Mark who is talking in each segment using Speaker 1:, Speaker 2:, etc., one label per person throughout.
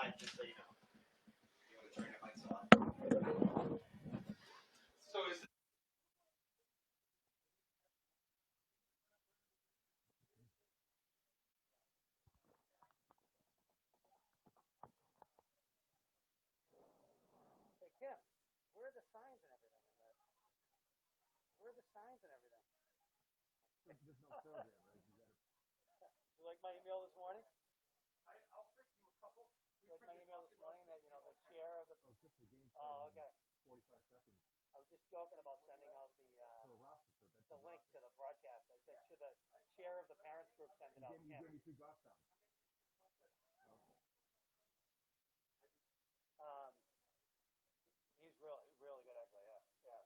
Speaker 1: outside, just so you know. You want to turn your lights off. So is
Speaker 2: Hey Kim, where are the signs and everything? Where are the signs and everything?
Speaker 3: There's no code there, right?
Speaker 2: You like my email this morning?
Speaker 1: I'll print you a couple.
Speaker 2: You like my email this morning that, you know, the chair of the...
Speaker 3: Oh, just the game.
Speaker 2: Oh, okay.
Speaker 3: 45 seconds.
Speaker 2: I was just joking about sending out the
Speaker 3: roster, so that's
Speaker 2: link to the broadcast. I said, should the chair of the parents group send it out?
Speaker 3: You gave me 2 Goffstown.
Speaker 2: He's really good actually, yeah.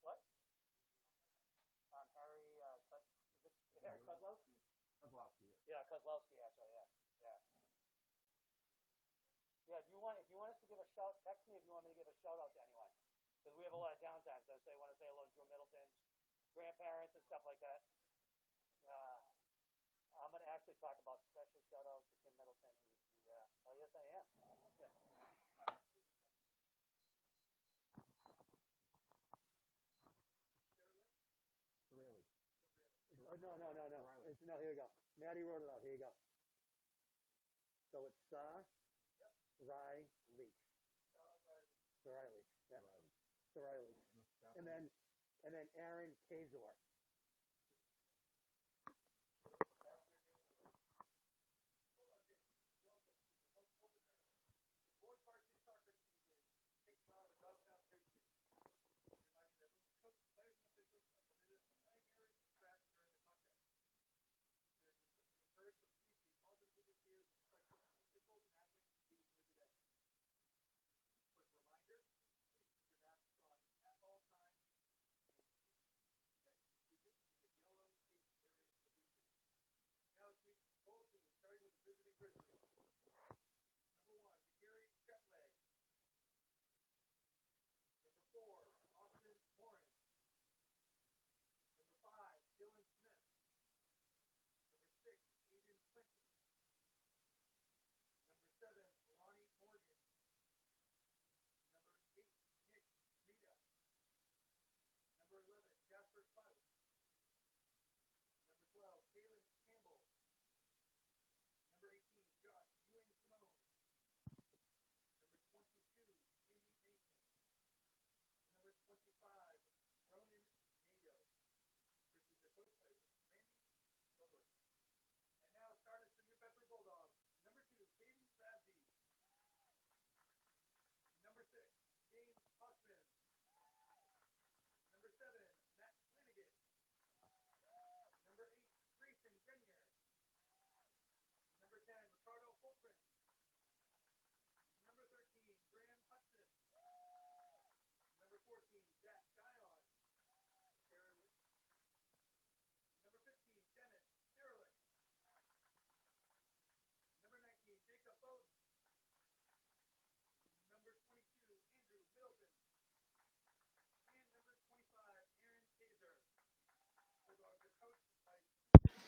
Speaker 2: What? Harry, Harry Kozlowski?
Speaker 3: Kozlowski,
Speaker 2: Yeah, Kozlowski actually, yeah. Yeah, if you want us to give a shout, text me if you want me to give a shout out to anyone. Because we have a lot of downtime, so I want to say hello to Drew Middleton's grandparents and stuff like that. I'm going to actually talk about special shout outs to Kim Middleton. Oh yes I am. Yeah.
Speaker 3: Really?
Speaker 2: Oh, no. No, here we go. Maddie wrote it out. Here you go. So it's Riley. And then Aaron Kazor.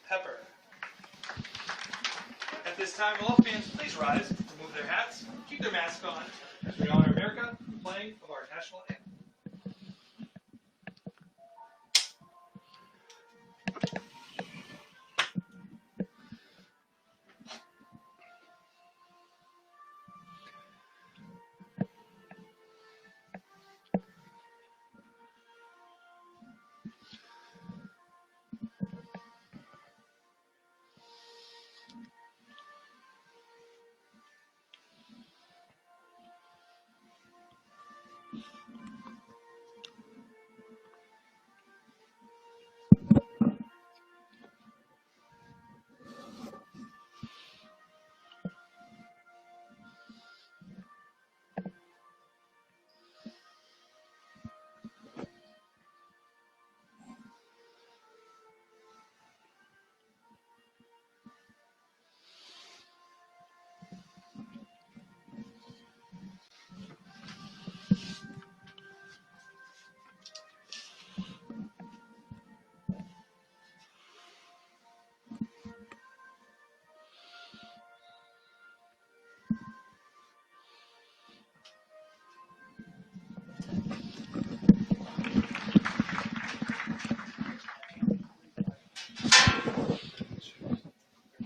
Speaker 1: Pepper. At this time, all fans, please rise, remove their hats, keep their masks on, as we honor America, playing of our national anthem.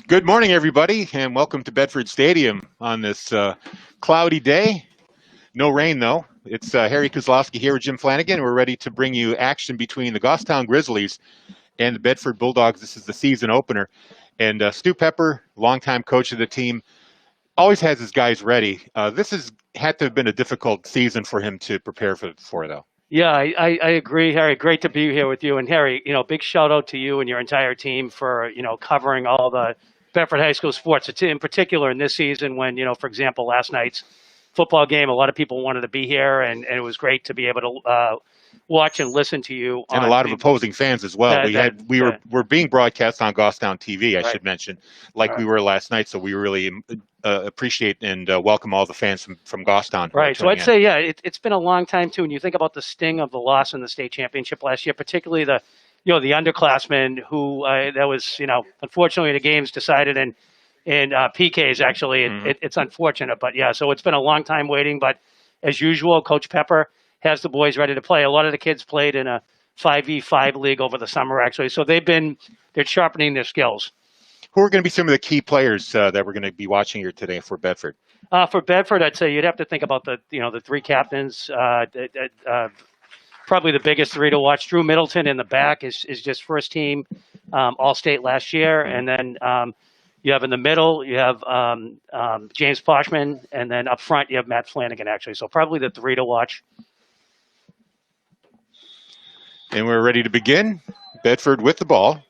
Speaker 4: Good morning, everybody, and welcome to Bedford Stadium on this cloudy day. No rain, though. It's Harry Kozlowski here with Jim Flanagan. We're ready to bring you action between the Goffstown Grizzlies and the Bedford Bulldogs. This is the season opener. And Stu Pepper, longtime coach of the team, always has his guys ready. This has had to have been a difficult season for him to prepare for though.
Speaker 2: Yeah, I agree, Harry. Great to be here with you. And Harry, big shout out to you and your entire team for, covering all the Bedford High School sports. It's in particular in this season when, for example, last night's football game, a lot of people wanted to be here, and it was great to be able to watch and listen to you.
Speaker 4: And a lot of opposing fans as well. We're being broadcast on Goffstown TV, I should mention, like we were last night. So we really appreciate and welcome all the fans from Goffstown.
Speaker 2: Right. So I'd say, it's been a long time too. When you think about the sting of the loss in the state championship last year, particularly the underclassmen who that was, unfortunately the game's decided in PKs. Actually, it's unfortunate, but yeah. So it's been a long time waiting. But as usual, Coach Pepper has the boys ready to play. A lot of the kids played in a 5v5 league over the summer, actually. So they're sharpening their skills.
Speaker 4: Who are going to be some of the key players that we're going to be watching here today for Bedford?
Speaker 2: For Bedford, I'd say you'd have to think about the three captains. Probably the biggest three to watch. Drew Middleton in the back is just first team All-State last year. And then you have in the middle, you have James Poschmann. And then up front, you have Matt Flanagan, actually. So probably the three to watch.
Speaker 4: And we're ready to begin. Bedford with the ball.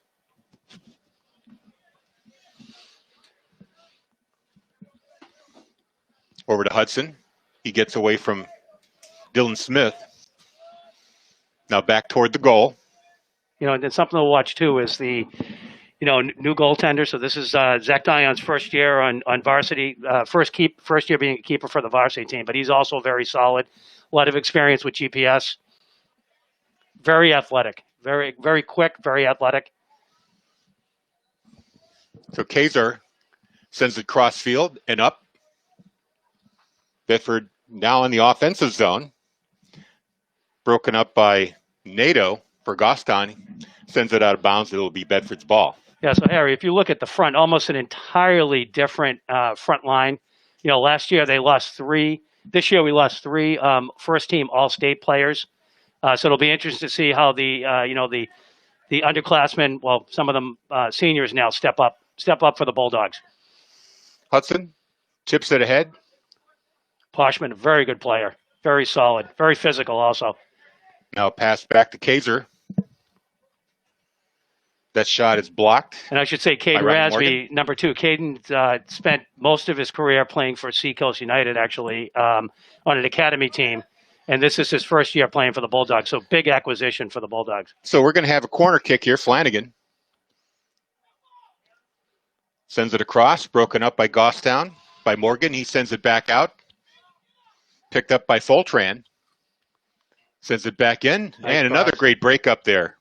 Speaker 4: Over to Hudson. He gets away from Dylan Smith. Now back toward the goal.
Speaker 2: And something to watch too is the, new goaltender. So this is Zach Dion's first year on Varsity, first year being a keeper for the Varsity team, but he's also very solid. A lot of experience with GPS. Very athletic, very, very quick, very athletic.
Speaker 4: So Kaiser sends it cross field and up. Bedford now in the offensive zone. Broken up by NATO for Goffstown. Sends it out of bounds. It'll be Bedford's ball.
Speaker 2: Yeah, so Harry, if you look at the front, almost an entirely different front line. Last year they lost 3. This year we lost 3 first team All-State players. So it'll be interesting to see how the underclassmen, well, some of them seniors now step up for the Bulldogs.
Speaker 4: Hudson chips it ahead.
Speaker 2: Poschmann, very good player, very solid, very physical also.
Speaker 4: Now pass back to Kaiser. That shot is blocked.
Speaker 2: And I should say Caden Rasby, number 2. Caden spent most of his career playing for Seacoast United, actually, on an academy team. And this is his first year playing for the Bulldogs. So big acquisition for the Bulldogs.
Speaker 4: So we're going to have a corner kick here. Flanagan sends it across, broken up by Goffstown, by Morgan. He sends it back out. Picked up by Foltran. Sends it back in.
Speaker 2: Nice
Speaker 4: and
Speaker 2: cross.
Speaker 4: Another great breakup there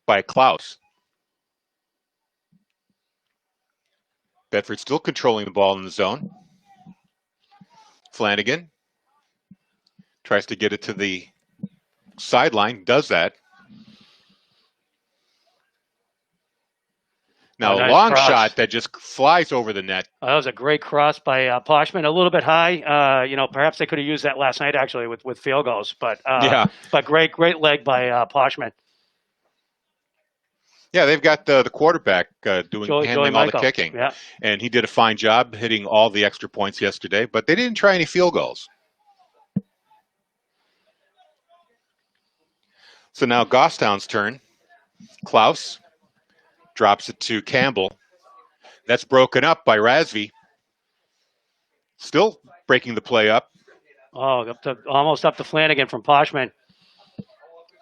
Speaker 4: by Klaus. Bedford still controlling the ball in the zone. Flanagan tries to get it to the sideline, does that. Now a long shot that just flies over the net.
Speaker 2: That was a great cross by Poschmann, a little bit high. Perhaps they could have used that last night actually with field goals, but great leg by Poschmann.
Speaker 4: Yeah, they've got the quarterback handling all the kicking,
Speaker 2: yeah.
Speaker 4: And he did a fine job hitting all the extra points yesterday, but they didn't try any field goals. So now Goffstown's turn. Klaus drops it to Campbell. That's broken up by Rasby. Still breaking the play up.
Speaker 2: Oh, almost up to Flanagan from Poschmann.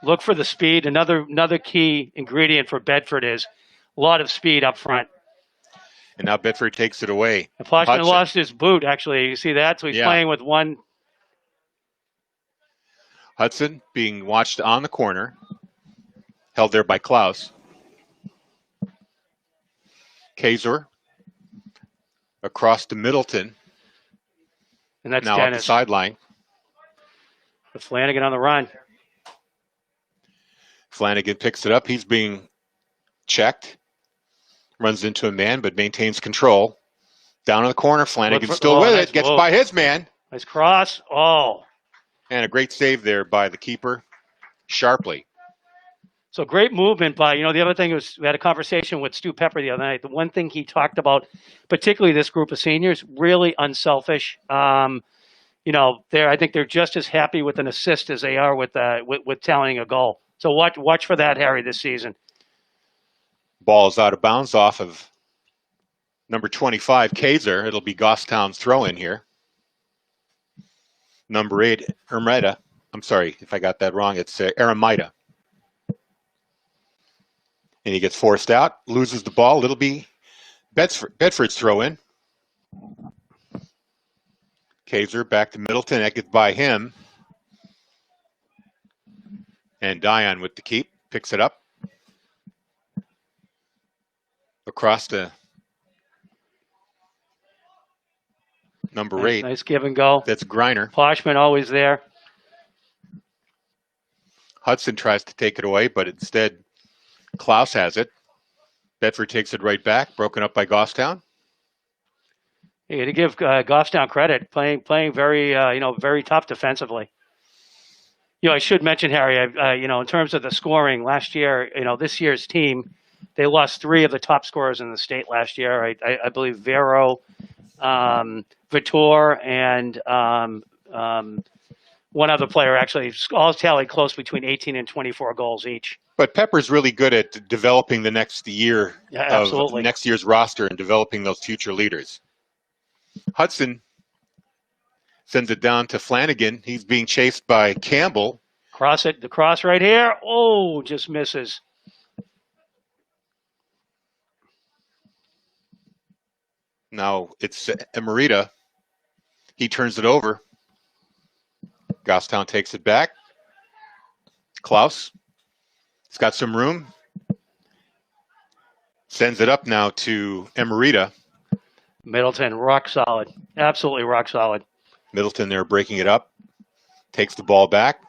Speaker 2: Look for the speed. Another key ingredient for Bedford is a lot of speed up front.
Speaker 4: And now Bedford takes it away.
Speaker 2: And Poschmann lost his boot, actually. You see that? So he's playing with one.
Speaker 4: Hudson being watched on the corner. Held there by Klaus. Kaiser across to Middleton.
Speaker 2: And that's
Speaker 4: now
Speaker 2: Dennis.
Speaker 4: Off the sideline.
Speaker 2: With Flanagan on the run.
Speaker 4: Flanagan picks it up. He's being checked. Runs into a man, but maintains control. Down in the corner, Flanagan still with
Speaker 2: nice
Speaker 4: it. Gets
Speaker 2: move.
Speaker 4: by his man.
Speaker 2: Nice cross. Oh.
Speaker 4: And a great save there by the keeper, Sharply.
Speaker 2: So great movement by, the other thing was we had a conversation with Stu Pepper the other night. The one thing he talked about, particularly this group of seniors, really unselfish. I think they're just as happy with an assist as they are with tallying a goal. So watch for that, Harry, this season.
Speaker 4: Ball is out of bounds off of number 25, Kaiser. It'll be Goffstown's throw in here. Number 8, Ermita. I'm sorry if I got that wrong. It's Eremita. And he gets forced out, loses the ball. It'll be Bedford's throw in. Kaiser back to Middleton. That gets by him. And Dion with the keep. Picks it up. Across to number 8.
Speaker 2: Nice give and go.
Speaker 4: That's Griner.
Speaker 2: Poschmann always there.
Speaker 4: Hudson tries to take it away, but instead Klaus has it. Bedford takes it right back. Broken up by Goffstown.
Speaker 2: Yeah, to give Goffstown credit, playing very very tough defensively. I should mention, Harry, in terms of the scoring last year, this year's team, they lost 3 of the top scorers in the state last year. I believe Vero, Vitor, and one other player actually all tallied close between 18 and 24 goals each.
Speaker 4: But Pepper's really good at developing the next year of next year's roster and developing those future leaders. Hudson sends it down to Flanagan. He's being chased by Campbell.
Speaker 2: The cross right here. Oh, just misses.
Speaker 4: Now it's Emerita. He turns it over. Goffstown takes it back. Klaus. He's got some room. Sends it up now to Emerita.
Speaker 2: Middleton, rock solid. Absolutely rock solid.
Speaker 4: Middleton there breaking it up. Takes the ball back.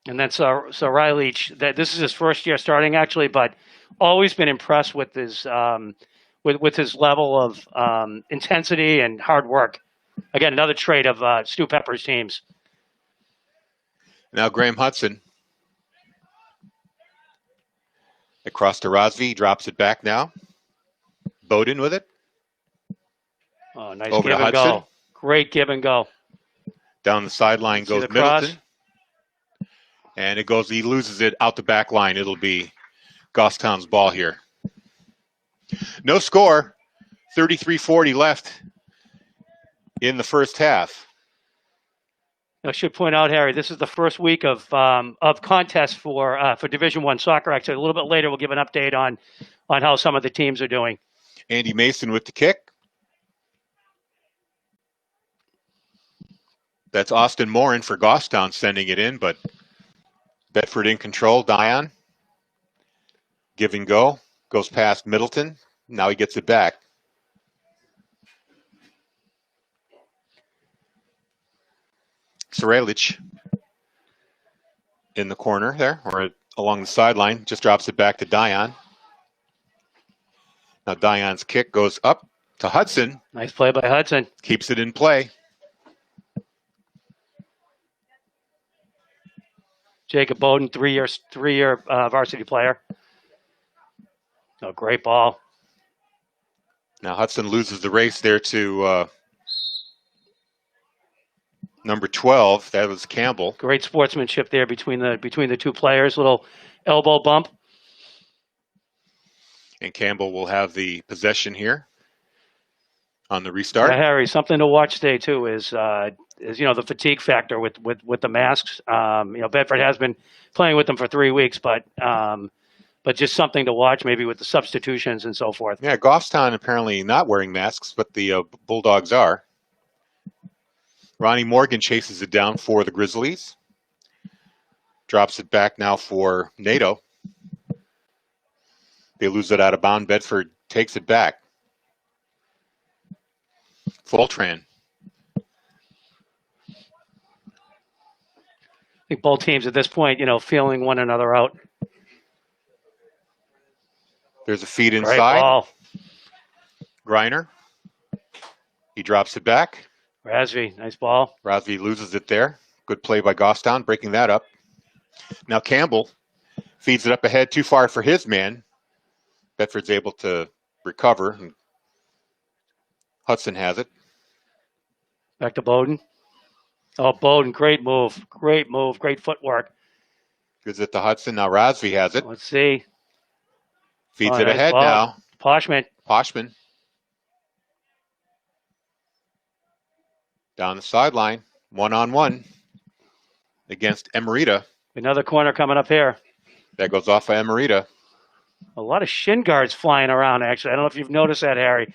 Speaker 2: And then so Riley, this is his first year starting actually, but always been impressed with his with his level of intensity and hard work. Again, another trait of Stu Pepper's teams.
Speaker 4: Now Graham Hudson. Across to Rosvi, drops it back now. Bowden with it.
Speaker 2: Oh, nice
Speaker 4: Over
Speaker 2: give
Speaker 4: to
Speaker 2: and
Speaker 4: Hudson.
Speaker 2: go. Great give and go.
Speaker 4: Down the sideline goes
Speaker 2: the cross?
Speaker 4: Middleton. And he loses it out the back line. It'll be Goffstown's ball here. No score. 33-40 left in the first half.
Speaker 2: I should point out, Harry, this is the first week of contests for Division I soccer. Actually, a little bit later, we'll give an update on how some of the teams are doing.
Speaker 4: Andy Mason with the kick. That's Austin Morin for Goffstown sending it in, but Bedford in control. Dion. Give and go. Goes past Middleton. Now he gets it back. Sarelic in the corner there, or along the sideline, just drops it back to Dion. Now Dion's kick goes up to Hudson.
Speaker 2: Nice play by Hudson.
Speaker 4: Keeps it in play.
Speaker 2: Jacob Bowden, three-year varsity player. Oh, great ball.
Speaker 4: Now Hudson loses the race there to number 12. That was Campbell.
Speaker 2: Great sportsmanship there between the two players. Little elbow bump.
Speaker 4: And Campbell will have the possession here on the restart.
Speaker 2: Yeah, Harry, something to watch today too is the fatigue factor with the masks. Bedford has been playing with them for 3 weeks, but just something to watch maybe with the substitutions and so forth.
Speaker 4: Yeah, Goffstown apparently not wearing masks, but the Bulldogs are. Ronnie Morgan chases it down for the Grizzlies. Drops it back now for NATO. They lose it out of bound. Bedford takes it back. Fultran.
Speaker 2: I think both teams at this point, feeling one another out.
Speaker 4: There's a feed
Speaker 2: Great
Speaker 4: inside.
Speaker 2: ball.
Speaker 4: Griner. He drops it back.
Speaker 2: Razvi, nice ball.
Speaker 4: Rosby loses it there. Good play by Goffstown, breaking that up. Now Campbell feeds it up ahead, too far for his man. Bedford's able to recover. And Hudson has it.
Speaker 2: Back to Bowden. Oh, Bowden, great move. Great move. Great footwork.
Speaker 4: Gives it to Hudson. Now Rosby has it.
Speaker 2: Let's see.
Speaker 4: Feeds
Speaker 2: Oh,
Speaker 4: it
Speaker 2: nice
Speaker 4: ahead
Speaker 2: ball.
Speaker 4: now.
Speaker 2: Poschmann.
Speaker 4: Poschmann. Down the sideline. 1-on-1 against Emerita.
Speaker 2: Another corner coming up here.
Speaker 4: That goes off of Emerita.
Speaker 2: A lot of shin guards flying around, actually. I don't know if you've noticed that, Harry.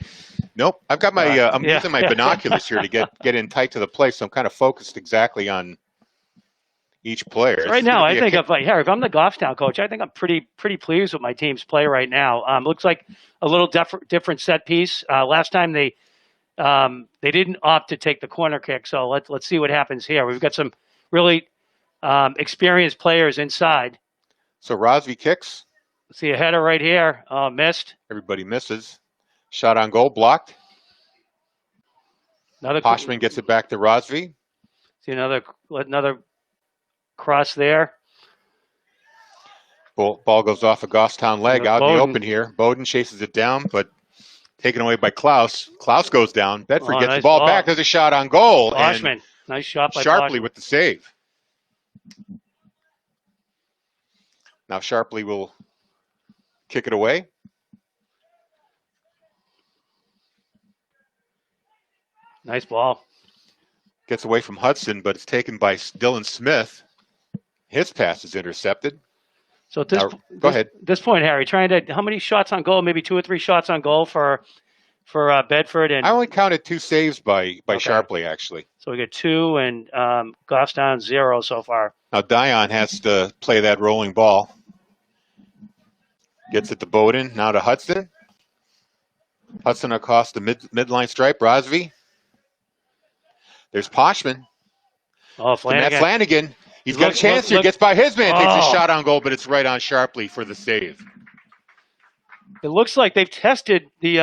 Speaker 4: Nope. I've got my, I'm
Speaker 2: Yeah.
Speaker 4: using my binoculars here to get in tight to the play, so I'm kind of focused exactly on each player.
Speaker 2: So
Speaker 4: This
Speaker 2: right
Speaker 4: is
Speaker 2: now,
Speaker 4: gonna
Speaker 2: I
Speaker 4: be a
Speaker 2: think
Speaker 4: kick-
Speaker 2: if I'm the Goffstown coach, I think I'm pretty pleased with my team's play right now. Looks like a little different set piece. Last time they didn't opt to take the corner kick, so let's see what happens here. We've got some really experienced players inside.
Speaker 4: So Rosby kicks.
Speaker 2: See a header right here. Missed.
Speaker 4: Everybody misses. Shot on goal, blocked.
Speaker 2: Another
Speaker 4: Poschmann gets it back to Rosby.
Speaker 2: See another cross there.
Speaker 4: Ball goes off a Goffstown leg out in the
Speaker 2: Bowden.
Speaker 4: open here. Bowden chases it down, but taken away by Klaus. Klaus goes down. Bedford gets
Speaker 2: nice
Speaker 4: the ball
Speaker 2: ball.
Speaker 4: back. There's a shot on goal. And
Speaker 2: Poschmann. Nice shot by
Speaker 4: Sharpley
Speaker 2: Poschmann.
Speaker 4: with the save. Now Sharpley will kick it away.
Speaker 2: Nice ball.
Speaker 4: Gets away from Hudson, but it's taken by Dylan Smith. His pass is intercepted.
Speaker 2: So at this,
Speaker 4: Now, go ahead.
Speaker 2: This point, Harry, how many shots on goal? Maybe 2 or 3 shots on goal for Bedford, and
Speaker 4: I only counted 2 saves by
Speaker 2: Okay.
Speaker 4: Sharpley, actually.
Speaker 2: so we got 2 and Goffstown 0 so far.
Speaker 4: Now Dion has to play that rolling ball. Gets it to Bowden. Now to Hudson. Hudson across the midline stripe. Rosby. There's Poschmann.
Speaker 2: Oh,
Speaker 4: To Matt
Speaker 2: Flanagan.
Speaker 4: Flanagan. He's got a
Speaker 2: Look-
Speaker 4: chance here.
Speaker 2: look-
Speaker 4: Gets by his man. Takes a
Speaker 2: Oh.
Speaker 4: shot on goal, but it's right on Sharpley for the save.
Speaker 2: It looks like they've tested the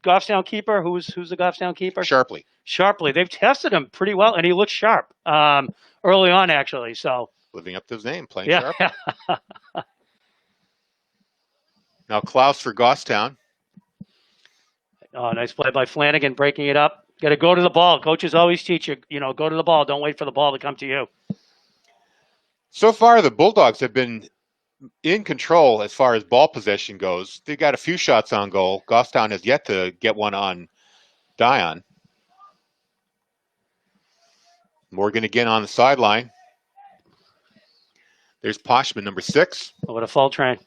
Speaker 2: Goffstown keeper. Who's the Goffstown keeper?
Speaker 4: Sharpley.
Speaker 2: Sharpley. They've tested him pretty well, and he looks sharp early on, actually. So
Speaker 4: Living up to his name. Playing
Speaker 2: yeah,
Speaker 4: sharp. Now Klaus for Goffstown.
Speaker 2: oh, nice play by Flanagan, breaking it up. Got to go to the ball. Coaches always teach you, go to the ball. Don't wait for the ball to come to you.
Speaker 4: So far, the Bulldogs have been in control as far as ball possession goes. They've got a few shots on goal. Goffstown has yet to get one on Dion. Morgan again on the sideline. There's Poschmann, number 6.
Speaker 2: Over to Fultran.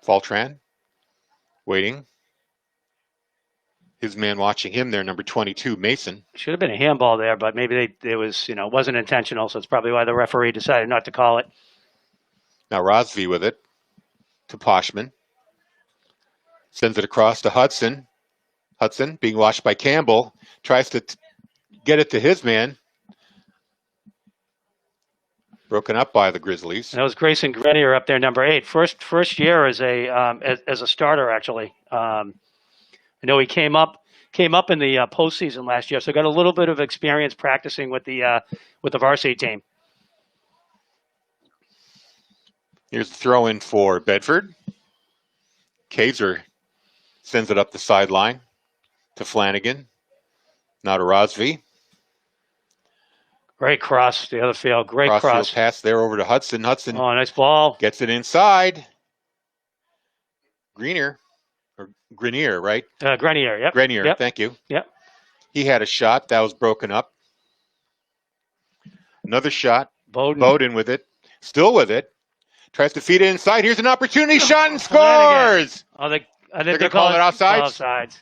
Speaker 4: Faltran waiting. His man watching him there, number 22, Mason.
Speaker 2: Should have been a handball there, but maybe it was, wasn't intentional. So it's probably why the referee decided not to call it.
Speaker 4: Now Rosby with it to Poschmann. Sends it across to Hudson. Hudson being watched by Campbell. Tries to get it to his man. Broken up by the Grizzlies.
Speaker 2: And that was Grayson Grenier up there, number 8. First year as a starter, actually. I know he came up in the postseason last year, so got a little bit of experience practicing with the varsity team.
Speaker 4: Here's the throw in for Bedford. Kaiser sends it up the sideline to Flanagan. Now to Rosby.
Speaker 2: Great cross, the other field. Great
Speaker 4: Crossfield
Speaker 2: cross.
Speaker 4: pass there over to Hudson. Hudson
Speaker 2: Oh, nice ball.
Speaker 4: gets it inside. Grenier, right?
Speaker 2: Grenier, yep.
Speaker 4: Grenier,
Speaker 2: Yep.
Speaker 4: thank you.
Speaker 2: Yep.
Speaker 4: He had a shot. That was broken up. Another shot.
Speaker 2: Bowden.
Speaker 4: Bowden with it. Still with it. Tries to feed it inside. Here's an opportunity. Shot and
Speaker 2: Flanagan.
Speaker 4: scores!
Speaker 2: Oh,
Speaker 4: They're gonna call it offsides?
Speaker 2: Offsides.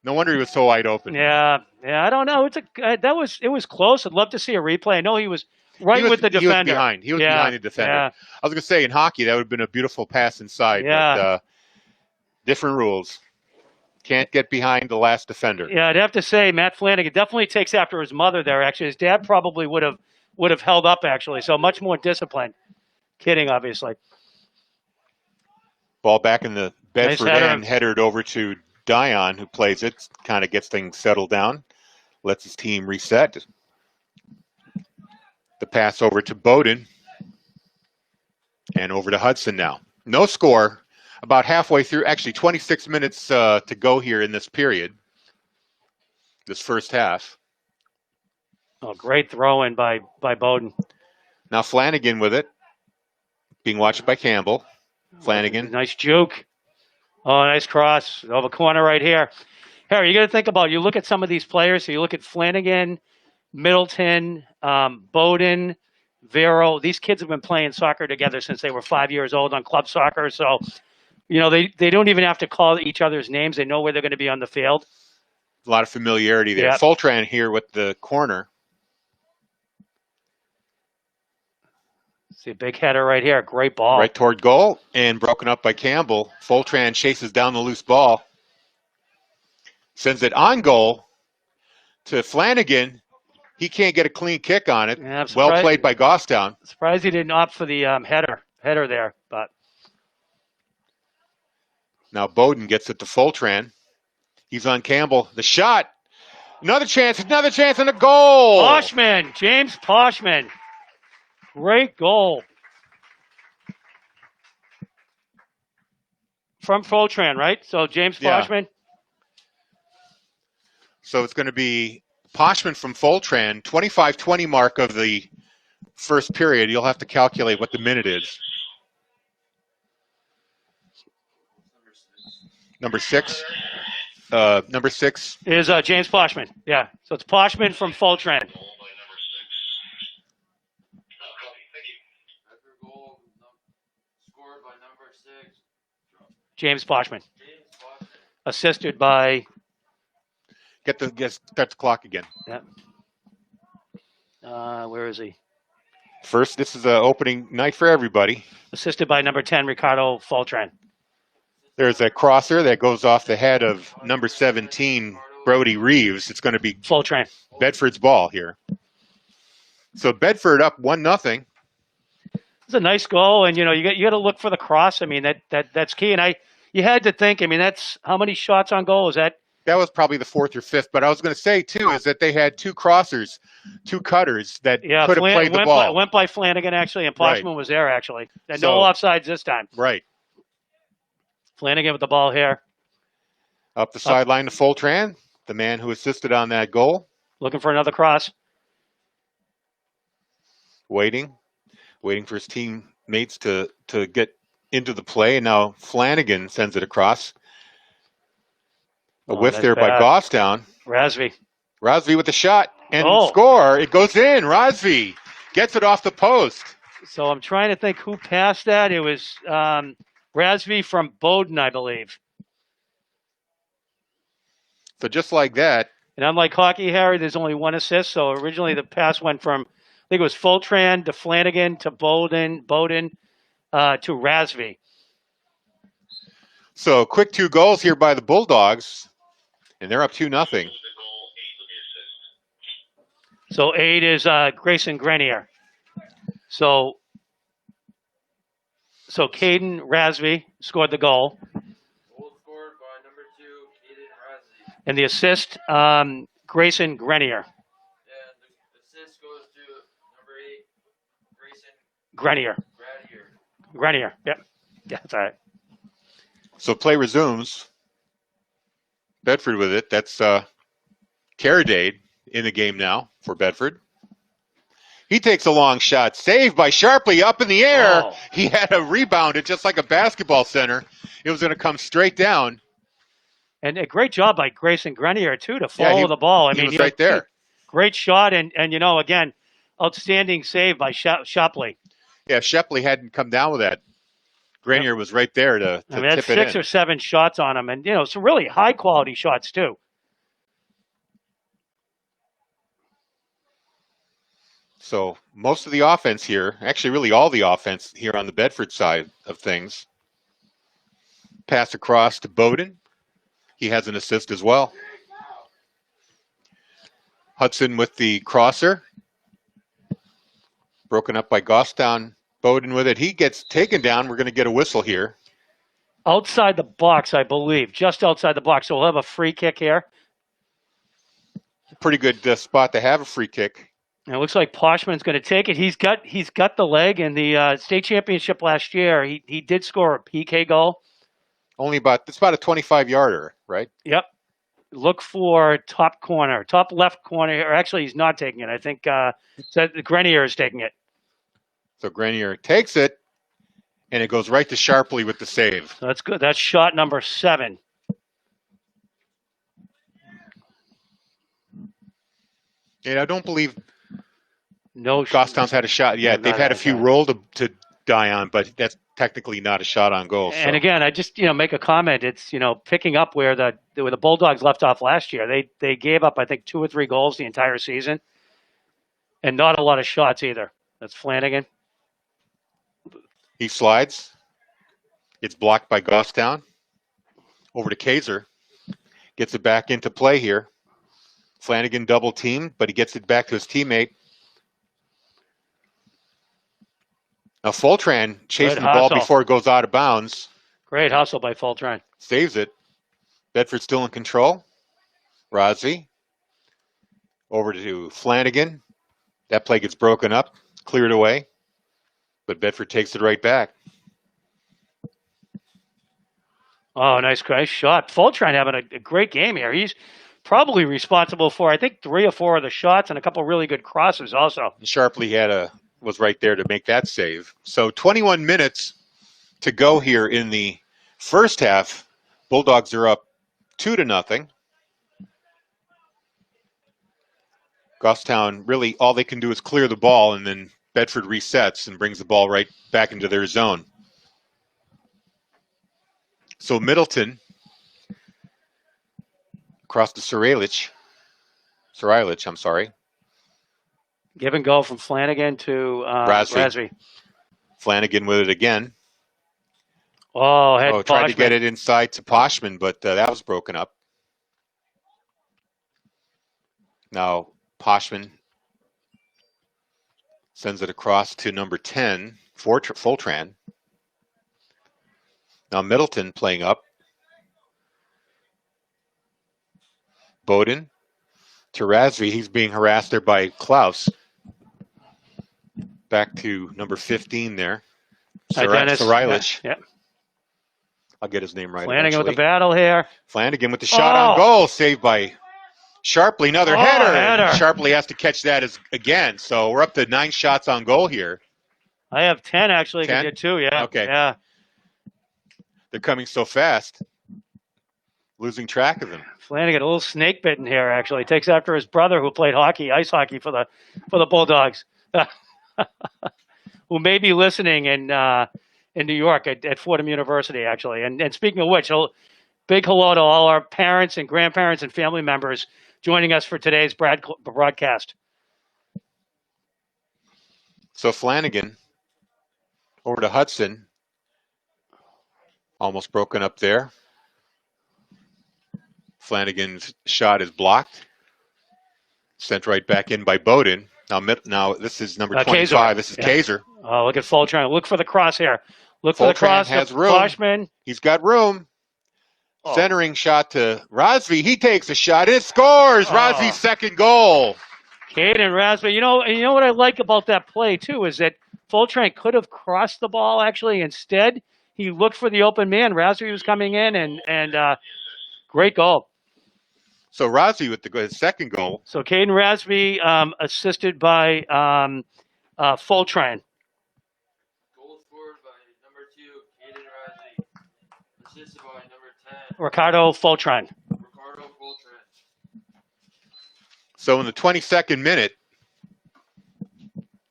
Speaker 4: No wonder he was so wide open.
Speaker 2: Yeah. I don't know. It was close. I'd love to see a replay. I know he was right with the defender.
Speaker 4: He was behind the defender.
Speaker 2: Yeah.
Speaker 4: I was going to say, in hockey, that would have been a beautiful pass inside.
Speaker 2: Yeah.
Speaker 4: But different rules. Can't get behind the last defender.
Speaker 2: Yeah, I'd have to say Matt Flanagan definitely takes after his mother there. Actually, his dad probably would have held up, actually. So much more discipline. Kidding, obviously.
Speaker 4: Ball back in the Bedford
Speaker 2: header.
Speaker 4: end, headed over to Dion, who plays it, kind of gets things settled down, lets his team reset. The pass over to Bowden, and over to Hudson now. No score, about halfway through, actually 26 minutes to go here in this period, this first half.
Speaker 2: Oh, great throw in by Bowden.
Speaker 4: Now Flanagan with it, being watched by Campbell. Flanagan.
Speaker 2: Nice juke. Oh, nice cross over corner right here. Harry, you got to think about, you look at some of these players, so you look at Flanagan, Middleton, Bowden, Vero. These kids have been playing soccer together since they were 5 years old on club soccer. So, you know, they don't even have to call each other's names. They know where they're going to be on the field.
Speaker 4: A lot of familiarity there.
Speaker 2: Yep.
Speaker 4: Fultran here with the corner.
Speaker 2: See a big header right here. Great ball.
Speaker 4: Right toward goal and broken up by Campbell. Fultran chases down the loose ball. Sends it on goal to Flanagan. He can't get a clean kick on it.
Speaker 2: Yeah,
Speaker 4: well played by Goffstown.
Speaker 2: Surprised he didn't opt for the header there. But
Speaker 4: now Bowden gets it to Fultran. He's on Campbell. The shot. Another chance, and a goal.
Speaker 2: Poschmann, James Poschmann. Great goal. From Fultran, right? So James Poschmann.
Speaker 4: Yeah. So it's going to be Poschmann from Fultran, 25-20 mark of the first period. You'll have to calculate what the minute is. Number six. Number six
Speaker 2: is James Poschmann. Yeah. So it's Poschmann from Fultran. James Poschmann. Assisted by.
Speaker 4: Start the clock again.
Speaker 2: Yeah. Where is he?
Speaker 4: First, this is an opening night for everybody.
Speaker 2: Assisted by number 10, Ricardo Fultran.
Speaker 4: There's a crosser that goes off the head of number 17, Brody Reeves. It's going to be
Speaker 2: Fultran.
Speaker 4: Bedford's ball here. So Bedford up 1-0.
Speaker 2: It's a nice goal, and you got to look for the cross. I mean that's key. And you had to think. I mean, that's how many shots on goal is that?
Speaker 4: That was probably the fourth or fifth. But I was going to say too is that they had two crossers, two cutters that could have played the ball.
Speaker 2: Went by Flanagan actually, and Poschmann was there actually. And no offsides this time.
Speaker 4: Right.
Speaker 2: Flanagan with the ball here.
Speaker 4: Up the sideline to Fultran, the man who assisted on that goal.
Speaker 2: Looking for another cross.
Speaker 4: Waiting for his teammates to get into the play. And now Flanagan sends it across. A whiff there by Goffstown. Razvi with the shot and score. It goes in. Razvi gets it off the post.
Speaker 2: So I'm trying to think who passed that. It was Razvi from Bowden, I believe.
Speaker 4: So just like that.
Speaker 2: And unlike hockey, Harry, there's only one assist. So originally the pass went from, I think it was Fultran to Flanagan to Bowden to Razvi.
Speaker 4: So quick 2 goals here by the Bulldogs, and they're up 2-0.
Speaker 2: So 8 is Grayson Grenier. So Caden Razvi scored the goal.
Speaker 5: Goal scored by number 2, Caden Razvi.
Speaker 2: And the assist, Grayson Grenier.
Speaker 5: And the assist goes to number 8, Grayson
Speaker 2: Grenier. Grenier. Yep. Yeah, that's all right.
Speaker 4: So play resumes. Bedford with it. That's Caradade in the game now for Bedford. He takes a long shot. Saved by Sharpley up in the air.
Speaker 2: Oh.
Speaker 4: He had a rebound. It just like a basketball center. It was going to come straight down.
Speaker 2: And a great job by Grayson Grenier, too, to follow the ball. I mean,
Speaker 4: he was right there.
Speaker 2: Great shot. And again, outstanding save by Shapley.
Speaker 4: Yeah, Shepley hadn't come down with that. Grenier was right there to
Speaker 2: I mean, that's
Speaker 4: tip it in.
Speaker 2: 6 or 7 shots on him. And, some really high-quality shots, too.
Speaker 4: So most of the offense here, actually really all the offense here on the Bedford side of things. Pass across to Bowden. He has an assist as well. Hudson with the crosser. Broken up by Goffstown. Bowden with it. He gets taken down. We're going to get a whistle here.
Speaker 2: outside the box, I believe, just outside the box. So we'll have a free kick here.
Speaker 4: Pretty good spot to have a free kick.
Speaker 2: And it looks like Poschmann's going to take it. He's got the leg. In the state championship last year, he did score a PK goal.
Speaker 4: It's about a 25-yarder, right?
Speaker 2: Yep. Look for top left corner. Or actually, he's not taking it. I think Grenier is taking it.
Speaker 4: So Grenier takes it, and it goes right to Sharpley with the save.
Speaker 2: So that's good. That's shot number 7.
Speaker 4: And I don't believe
Speaker 2: No.
Speaker 4: Goffstown's had a shot yet. They've had a few roll to die on, but that's technically not a shot on goal. So.
Speaker 2: And again, I just make a comment. It's picking up where the Bulldogs left off last year. They gave up, I think, 2 or 3 goals the entire season, and not a lot of shots either. That's Flanagan.
Speaker 4: He slides. It's blocked by Goffstown. Over to Kaiser. Gets it back into play here. Flanagan double teamed, but he gets it back to his teammate. Now Fultran chasing the ball before it goes out of bounds.
Speaker 2: Great hustle by Fultran.
Speaker 4: Saves it. Bedford still in control. Rozzi. Over to Flanagan. That play gets broken up, cleared away. But Bedford takes it right back.
Speaker 2: Oh, nice shot. Fultran having a great game here. He's probably responsible for, I think, 3 or 4 of the shots and a couple really good crosses also.
Speaker 4: Sharpley was right there to make that save. So 21 minutes to go here in the first half. Bulldogs are up 2-0. Goffstown, really all they can do is clear the ball, and then Bedford resets and brings the ball right back into their zone. So Middleton across to Sarilich, I'm sorry.
Speaker 2: Give and go from Flanagan to Razvi.
Speaker 4: Flanagan with it again.
Speaker 2: Tried
Speaker 4: to get it inside to Poschmann, but that was broken up. Now Poschmann sends it across to number 10, Fultran. Now Middleton playing up. Bowden to Razvi. He's being harassed there by Klaus. Back to number 15 there. Sarilich.
Speaker 2: Yeah.
Speaker 4: I'll get his name right.
Speaker 2: Flanagan
Speaker 4: eventually.
Speaker 2: with the battle here.
Speaker 4: Flanagan with the shot on goal. Saved by Sharpley. Another header. Sharpley has to catch that again. So we're up to 9 shots on goal here.
Speaker 2: I have 10 actually.
Speaker 4: 10?
Speaker 2: I did 2, yeah.
Speaker 4: Okay.
Speaker 2: Yeah.
Speaker 4: They're coming so fast. Losing track of them.
Speaker 2: Flanagan, a little snake bitten here, actually. Takes after his brother who played ice hockey for the Bulldogs. Who may be listening in New York at Fordham University, actually. And speaking of which, big hello to all our parents and grandparents and family members joining us for today's broadcast.
Speaker 4: So Flanagan over to Hudson. Almost broken up there. Flanagan's shot is blocked. Sent right back in by Bowden. Now this is number 25.
Speaker 2: Kaiser.
Speaker 4: This is Kaiser.
Speaker 2: Oh, look at Fultran. Look for the cross here. Look for the cross.
Speaker 4: Has room.
Speaker 2: Poschmann.
Speaker 4: He's got room. Centering shot to Rozvi. He takes a shot. It scores. Rozvi's second goal.
Speaker 2: Caden Razvi. You know what I like about that play too is that Fultran could have crossed the ball actually. Instead, he looked for the open man. Razvi was coming in and great goal.
Speaker 4: So Rozvi with his second goal.
Speaker 2: So Caden Razvi assisted by Fultran.
Speaker 5: Goal scored by number 2, Caden Razzie. Assisted by number 10,
Speaker 2: Ricardo Fultran.
Speaker 5: Ricardo Fultran.
Speaker 4: So in the 22nd minute,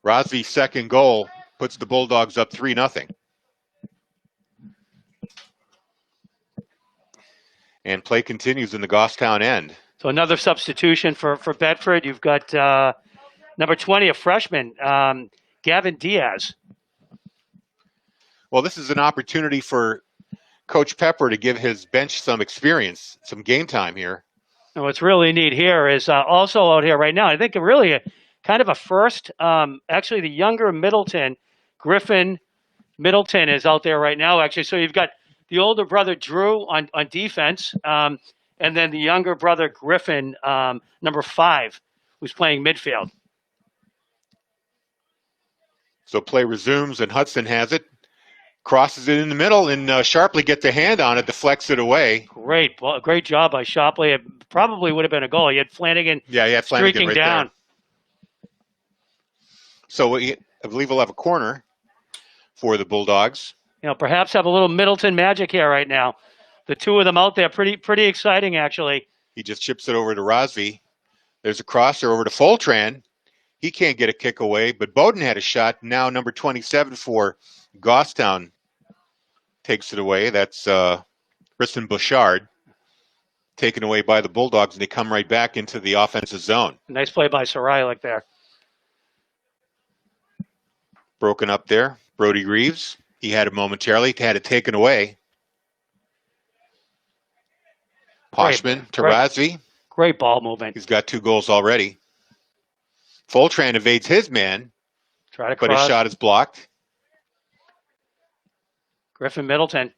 Speaker 4: Rozvi's second goal puts the Bulldogs up 3-0. And play continues in the Goffstown end.
Speaker 2: So another substitution for Bedford. You've got number 20, a freshman, Gavin Diaz.
Speaker 4: Well, this is an opportunity for Coach Pepper to give his bench some experience, some game time here.
Speaker 2: And what's really neat here is also out here right now, I think really kind of a first, actually the younger Middleton, Griffin Middleton is out there right now, actually. So you've got the older brother Drew on defense, and then the younger brother Griffin, number 5, who's playing midfield.
Speaker 4: So play resumes, and Hudson has it. Crosses it in the middle, and Sharpley gets a hand on it, deflects it away.
Speaker 2: Great job by Shopley. It probably would have been a goal. He had Flanagan,
Speaker 4: Yeah, he had Flanagan
Speaker 2: streaking
Speaker 4: right
Speaker 2: down.
Speaker 4: there. So I believe we'll have a corner for the Bulldogs.
Speaker 2: You know, perhaps have a little Middleton magic here right now. The two of them out there, pretty exciting actually.
Speaker 4: He just chips it over to Rosby. There's a crosser over to Foltran. He can't get a kick away, but Bowden had a shot. Now number 27 for Goffstown takes it away. That's Briston Bouchard, taken away by the Bulldogs, and they come right back into the offensive zone.
Speaker 2: Nice play by Sarai there.
Speaker 4: Broken up there. Brody Reeves, he had it momentarily, had it taken away. Poschmann to Razvi.
Speaker 2: Great ball movement.
Speaker 4: He's got 2 goals already. Foltran evades his man,
Speaker 2: Try to
Speaker 4: but
Speaker 2: cross.
Speaker 4: his shot is blocked.
Speaker 2: Griffin Middleton.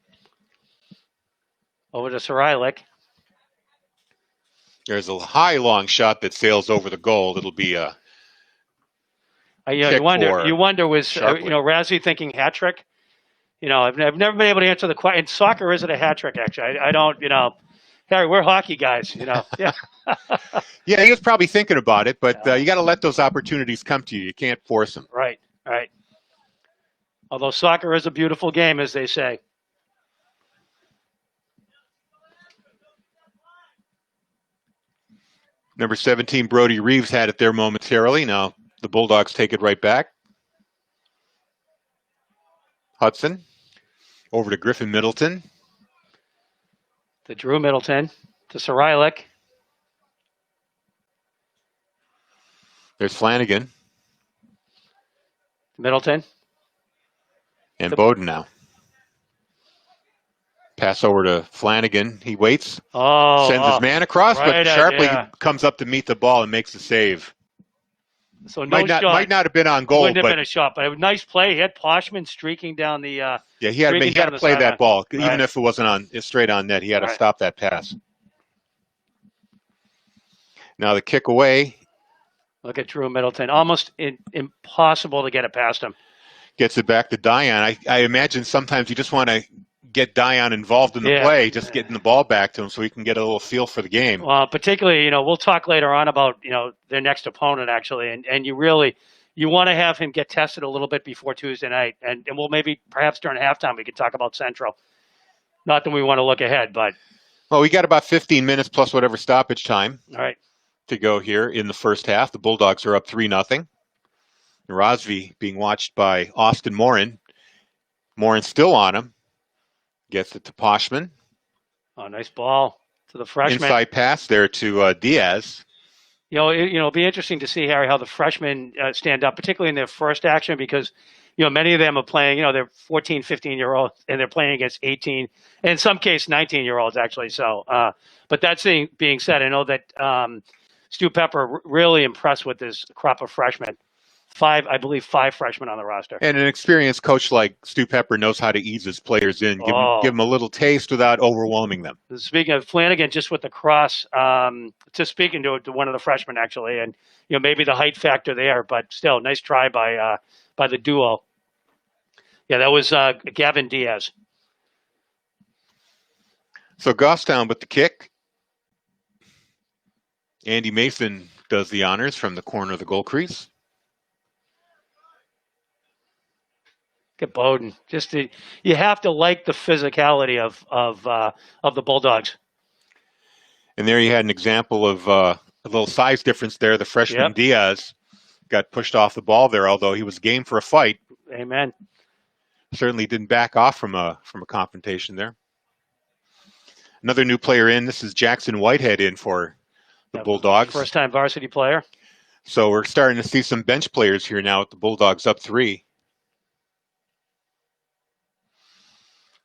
Speaker 2: Over to Sarai.
Speaker 4: There's a high long shot that sails over the goal. It'll be a
Speaker 2: You wonder was
Speaker 4: Sharpley.
Speaker 2: Razzie thinking hat trick? I've never been able to answer the question. In soccer, is it a hat trick? Actually, I don't. Harry, we're hockey guys. Yeah.
Speaker 4: Yeah, he was probably thinking about it, but you got to let those opportunities come to you. You can't force them.
Speaker 2: Right. Although soccer is a beautiful game, as they say.
Speaker 4: Number 17, Brody Reeves, had it there momentarily. Now the Bulldogs take it right back. Hudson over to Griffin Middleton.
Speaker 2: To Drew Middleton. To Sarai.
Speaker 4: There's Flanagan
Speaker 2: Middleton.
Speaker 4: and Bowden now. Pass over to Flanagan. He waits. Sends his man across, but Sharpley comes up to meet the ball and makes the save.
Speaker 2: So
Speaker 4: might not have been on goal,
Speaker 2: wouldn't have
Speaker 4: but
Speaker 2: been a shot, but a nice play. He had Poschmann streaking down the.
Speaker 4: Yeah, he had to play that ball, even if it wasn't straight on net. He had to stop that pass. Now the kick away.
Speaker 2: Look at Drew Middleton. Almost impossible to get it past him.
Speaker 4: Gets it back to Dion. I imagine sometimes you just want to get Dion involved in the play, just getting the ball back to him so he can get a little feel for the game.
Speaker 2: Well, particularly, we'll talk later on about, their next opponent, actually. And you want to have him get tested a little bit before Tuesday night. And we'll perhaps during halftime, we could talk about Central. Not that we want to look ahead, but.
Speaker 4: Well, we got about 15 minutes plus whatever stoppage time.
Speaker 2: All right.
Speaker 4: To go here in the first half. The Bulldogs are up 3-0. Rosvi being watched by Austin Morin. Morin still on him. Gets it to Poschmann.
Speaker 2: Oh, nice ball to the freshman.
Speaker 4: Inside pass there to Diaz.
Speaker 2: It'll be interesting to see, Harry, how the freshmen stand up, particularly in their first action, because, many of them are playing, they're 14, 15-year-olds, and they're playing against 18, and in some case, 19-year-olds, actually. So, but that being said, I know that Stu Pepper really impressed with his crop of freshmen. 5 freshmen on the roster. And
Speaker 4: an experienced coach like Stu Pepper knows how to ease his players in, give them a little taste without overwhelming them.
Speaker 2: Speaking of Flanagan, just with the cross, just speaking to one of the freshmen, actually, and maybe the height factor there, but still, nice try by the duo. Yeah, that was Gavin Diaz.
Speaker 4: So Goffstown with the kick. Andy Mason does the honors from the corner of the goal crease.
Speaker 2: Get Bowden. You have to like the physicality of the Bulldogs.
Speaker 4: And there you had an example of a little size difference there. The freshman Diaz got pushed off the ball there, although he was game for a fight.
Speaker 2: Amen.
Speaker 4: Certainly didn't back off from a confrontation there. Another new player in. This is Jackson Whitehead in for the Bulldogs.
Speaker 2: First-time varsity player.
Speaker 4: So we're starting to see some bench players here now with the Bulldogs up 3.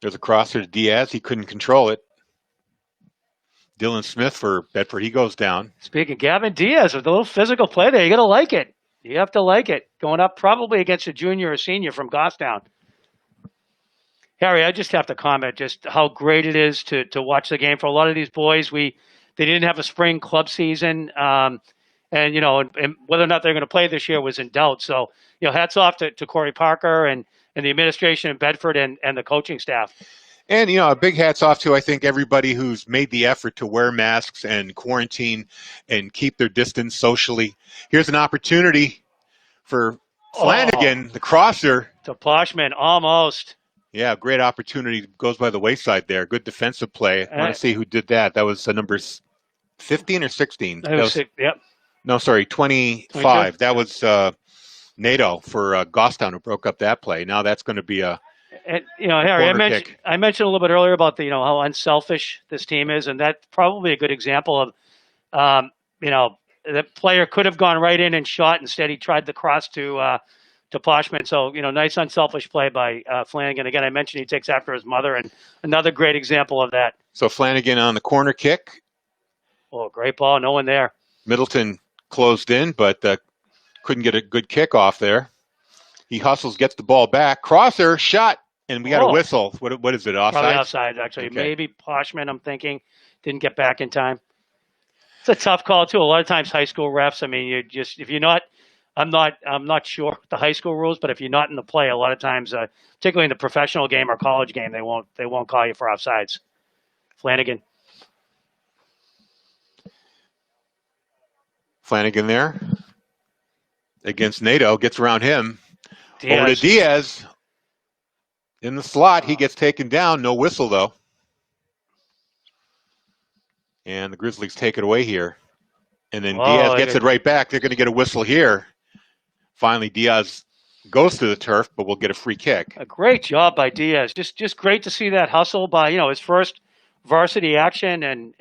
Speaker 4: There's a crosser to Diaz. He couldn't control it. Dylan Smith for Bedford. He goes down.
Speaker 2: Speaking of Gavin Diaz with a little physical play there, you got to like it. You have to like it. Going up probably against a junior or senior from Goffstown. Harry, I just have to comment just how great it is to watch the game for a lot of these boys. They didn't have a spring club season, and and whether or not they're going to play this year was in doubt. So hats off to Corey Parker and the administration in Bedford and the coaching staff.
Speaker 4: And, a big hats off to, I think, everybody who's made the effort to wear masks and quarantine and keep their distance socially. Here's an opportunity for Flanagan, the crosser.
Speaker 2: To Poschmann, almost.
Speaker 4: Yeah, great opportunity. Goes by the wayside there. Good defensive play. I want to see who did that. That was number 15 or 16?
Speaker 2: Yep.
Speaker 4: No, sorry, 25.
Speaker 2: 22?
Speaker 4: That was NATO for Goffstown who broke up that play. Now that's going to be a
Speaker 2: And, Harry, I mentioned a little bit earlier about how unselfish this team is, and that's probably a good example of, the player could have gone right in and shot. Instead, he tried the cross to Poschmann. So, nice unselfish play by Flanagan. Again, I mentioned he takes after his mother, and another great example of that.
Speaker 4: So Flanagan on the corner kick.
Speaker 2: Oh, great ball. No one there.
Speaker 4: Middleton closed in, but couldn't get a good kick off there. He hustles, gets the ball back. Crosser, shot, and we got a whistle. What is it, offside?
Speaker 2: Probably offside, actually. Okay. Maybe Poschmann, I'm thinking, didn't get back in time. It's a tough call, too. A lot of times high school refs, I mean, if you're not, I'm not sure the high school rules, but if you're not in the play, a lot of times, particularly in the professional game or college game, they won't call you for offsides. Flanagan
Speaker 4: there against NATO, gets around him.
Speaker 2: Diaz.
Speaker 4: Over to Diaz in the slot. He gets taken down. No whistle, though. And the Grizzlies take it away here. And then Diaz gets it right back. They're going to get a whistle here. Finally, Diaz goes to the turf, but we'll get a free kick.
Speaker 2: A great job by Diaz. Just great to see that hustle by, his first varsity action and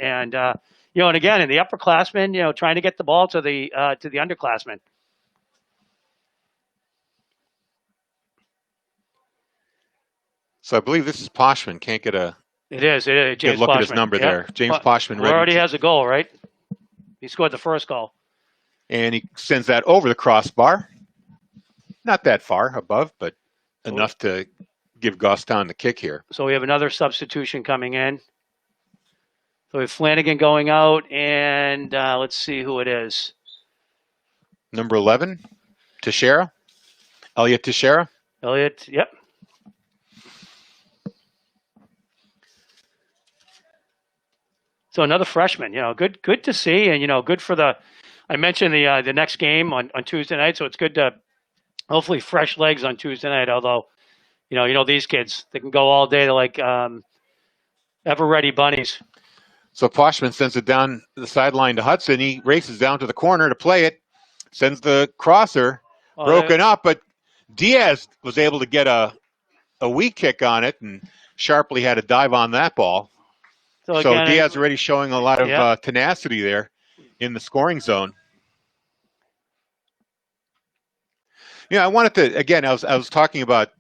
Speaker 2: again, in the upperclassmen, trying to get the ball to the underclassmen.
Speaker 4: So I believe this is Poschmann. Can't get a
Speaker 2: It is. James
Speaker 4: good look
Speaker 2: Poschmann.
Speaker 4: at his number there. James Poschmann
Speaker 2: already has a goal, right? He scored the first goal.
Speaker 4: And he sends that over the crossbar. Not that far above, but enough to give Goffstown the kick here.
Speaker 2: So we have another substitution coming in. So we have Flanagan going out, and let's see who it is.
Speaker 4: Number 11, Teixeira. Elliot Teixeira.
Speaker 2: Elliot, yep. So another freshman, good to see, and good for the. I mentioned the next game on Tuesday night, so it's good to hopefully fresh legs on Tuesday night. Although, these kids, they can go all day. They're like ever ready bunnies.
Speaker 4: So Poschmann sends it down the sideline to Hudson. He races down to the corner to play it, sends the crosser, broken up, but Diaz was able to get a weak kick on it and sharply had a dive on that ball. So again, Diaz already showing a lot of tenacity there in the scoring zone. I wanted to, again, I was talking about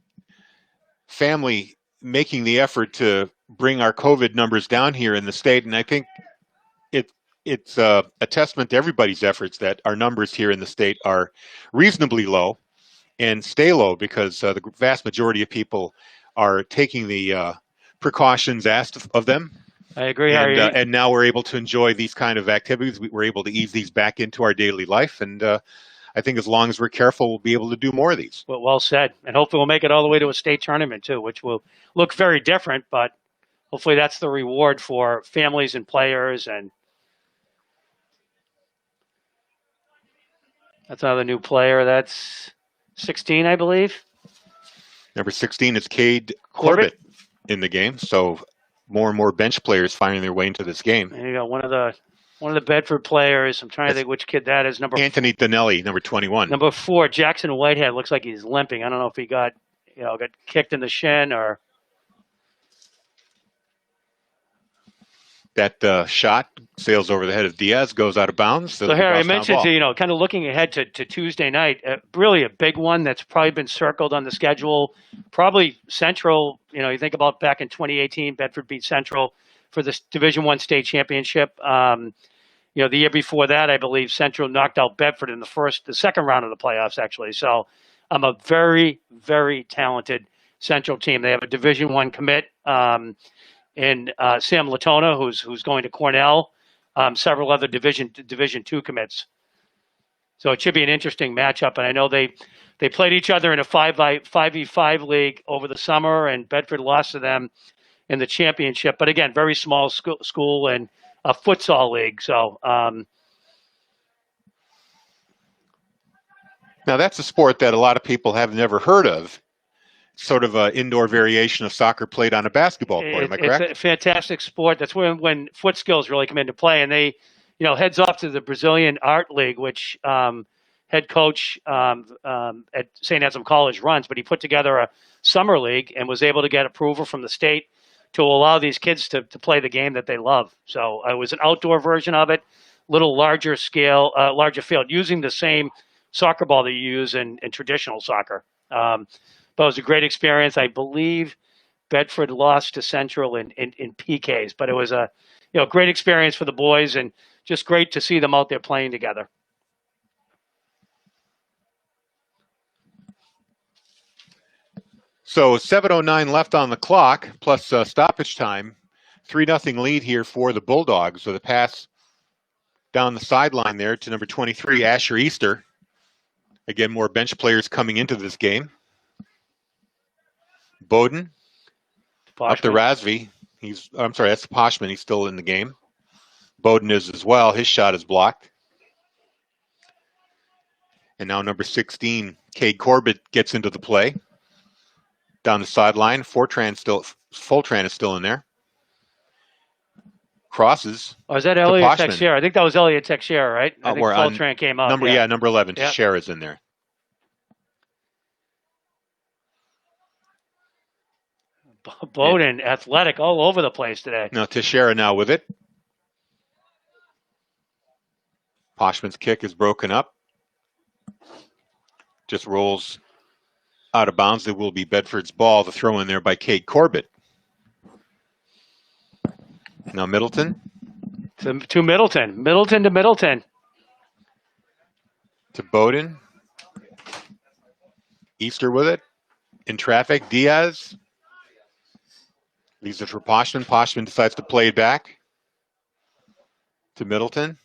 Speaker 4: family making the effort to bring our COVID numbers down here in the state, and I think it's a testament to everybody's efforts that our numbers here in the state are reasonably low and stay low because the vast majority of people are taking the precautions asked of them.
Speaker 2: I agree.
Speaker 4: And now we're able to enjoy these kind of activities. We're able to ease these back into our daily life. And I think as long as we're careful, we'll be able to do more of these.
Speaker 2: Well said. And hopefully we'll make it all the way to a state tournament, too, which will look very different. But hopefully that's the reward for families and players. And that's another new player. That's 16, I believe.
Speaker 4: Number 16 is Cade Corbett in the game. So more and more bench players finding their way into this game.
Speaker 2: There you go. One of the Bedford players. I'm trying to think which kid that is.
Speaker 4: Anthony Donnelly, number 21.
Speaker 2: Number 4, Jackson Whitehead. Looks like he's limping. I don't know if he got kicked in the shin or.
Speaker 4: That shot sails over the head of Diaz, goes out of bounds.
Speaker 2: So Harry, I mentioned, kind of looking ahead to Tuesday night, really a big one that's probably been circled on the schedule. Probably Central, you think about back in 2018, Bedford beat Central for the Division I state championship. The year before that, I believe Central knocked out Bedford in the second round of the playoffs, actually. So a very, very talented Central team. They have a Division I commit in Sam Latona, who's going to Cornell. Several other Division II commits. So it should be an interesting matchup. And I know they played each other in a 5v5 league over the summer, and Bedford lost to them in the championship. But again, very small school and a futsal league. So
Speaker 4: Now that's a sport that a lot of people have never heard of. Sort of an indoor variation of soccer played on a basketball court. Am I correct?
Speaker 2: It's a fantastic sport. That's when foot skills really come into play. And they, heads off to the Brazilian Art League, which head coach at St. Anselm College runs. But he put together a summer league and was able to get approval from the state to allow these kids to play the game that they love. So it was an outdoor version of it, little larger scale, larger field, using the same soccer ball that you use in traditional soccer. But it was a great experience. I believe Bedford lost to Central in PKs, but it was a great experience for the boys and just great to see them out there playing together.
Speaker 4: So 7:09 left on the clock, plus stoppage time. 3-0 lead here for the Bulldogs. So the pass down the sideline there to number 23, Asher Easter. Again, more bench players coming into this game. Bowden up to Razvi. I'm sorry, that's Poschmann. He's still in the game. Bowden is as well. His shot is blocked. And now number 16, Cade Corbett, gets into the play. Down the sideline. Fultran is still in there. Crosses.
Speaker 2: Oh, is that Elliot Teixeira? I think that was Elliot Teixeira, right? I think Fultran came out.
Speaker 4: Number 11, Teixeira is in there.
Speaker 2: Bowden, athletic all over the place today.
Speaker 4: Now Teixeira now with it. Poschmann's kick is broken up. Just rolls out of bounds. It will be Bedford's ball. The throw in there by Cade Corbett. Now Middleton.
Speaker 2: To Middleton. Middleton to Middleton.
Speaker 4: To Bowden. Easter with it. In traffic, Diaz. Leaves it for Poschmann. Poschmann decides to play it back to Middleton.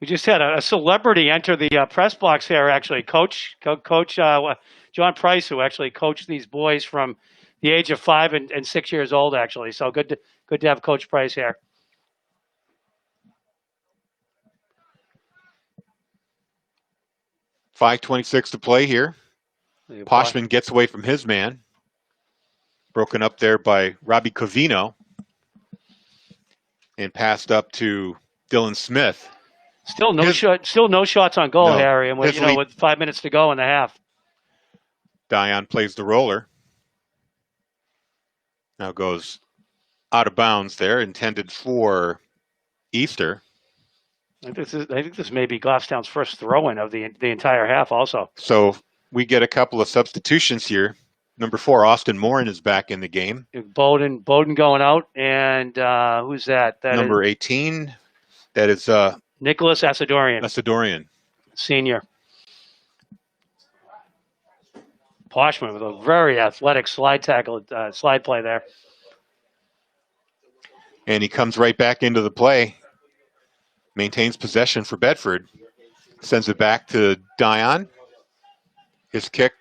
Speaker 2: We just had a celebrity enter the press box here, actually. Coach John Price, who actually coached these boys from the age of 5 and 6 years old, actually. So good to have Coach Price here.
Speaker 4: .5:26 to play here. Poschmann gets away from his man. Broken up there by Robbie Covino. And passed up to Dylan Smith.
Speaker 2: Still no shots on goal, Harry, and with 5 minutes to go in the half.
Speaker 4: Dion plays the roller. Now goes out of bounds there, intended for Easter.
Speaker 2: I think this may be Goffstown's first throw-in of the entire half also.
Speaker 4: So we get a couple of substitutions here. Number 4, Austin Morin is back in the game.
Speaker 2: Bowden going out, and who's that?
Speaker 4: Number 18, that is
Speaker 2: Nicholas
Speaker 4: Asadorian.
Speaker 2: Senior. Poschmann with a very athletic slide play there.
Speaker 4: And he comes right back into the play. Maintains possession for Bedford. Sends it back to Dion. His kick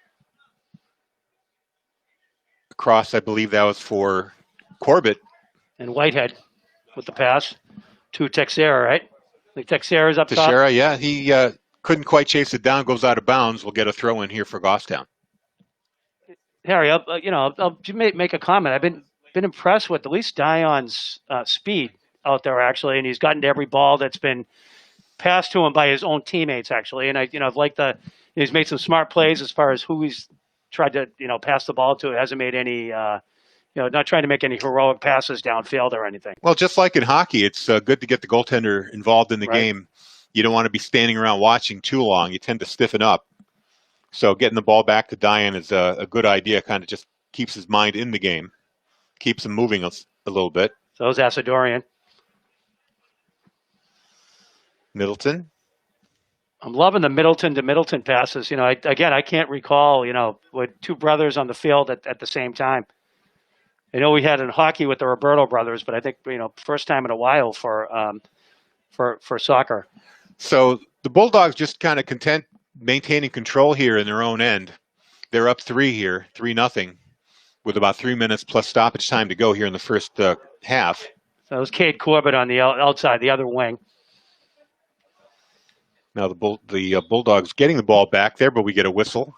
Speaker 4: across, I believe that was for Corbett.
Speaker 2: And Whitehead with the pass to Teixeira, right? I think Teixeira's up top.
Speaker 4: Teixeira, yeah. He couldn't quite chase it down, goes out of bounds. We'll get a throw in here for Goffstown.
Speaker 2: Harry, I'll make a comment. I've been impressed with at least Dion's speed out there, actually, and he's gotten to every ball that's been passed to him by his own teammates, actually. And I've liked he's made some smart plays as far as who he's tried to pass the ball to. It hasn't made any not trying to make any heroic passes downfield or anything.
Speaker 4: Well, just like in hockey, it's good to get the goaltender involved in the game. You don't want to be standing around watching too long. You tend to stiffen up. So getting the ball back to Dion is a good idea. Kind of just keeps his mind in the game, keeps him moving a little bit.
Speaker 2: So is Asadorian.
Speaker 4: Middleton.
Speaker 2: I'm loving the Middleton to Middleton passes. You know, I can't recall, you know, with two brothers on the field at the same time. I know we had in hockey with the Roberto brothers, but I think, you know, first time in a while for soccer.
Speaker 4: So the Bulldogs just kind of content maintaining control here in their own end. They're up 3 here, 3-0, with about 3 minutes plus stoppage time to go here in the first half.
Speaker 2: So it was Cade Corbett on the outside, the other wing.
Speaker 4: Now the Bulldogs getting the ball back there, but we get a whistle,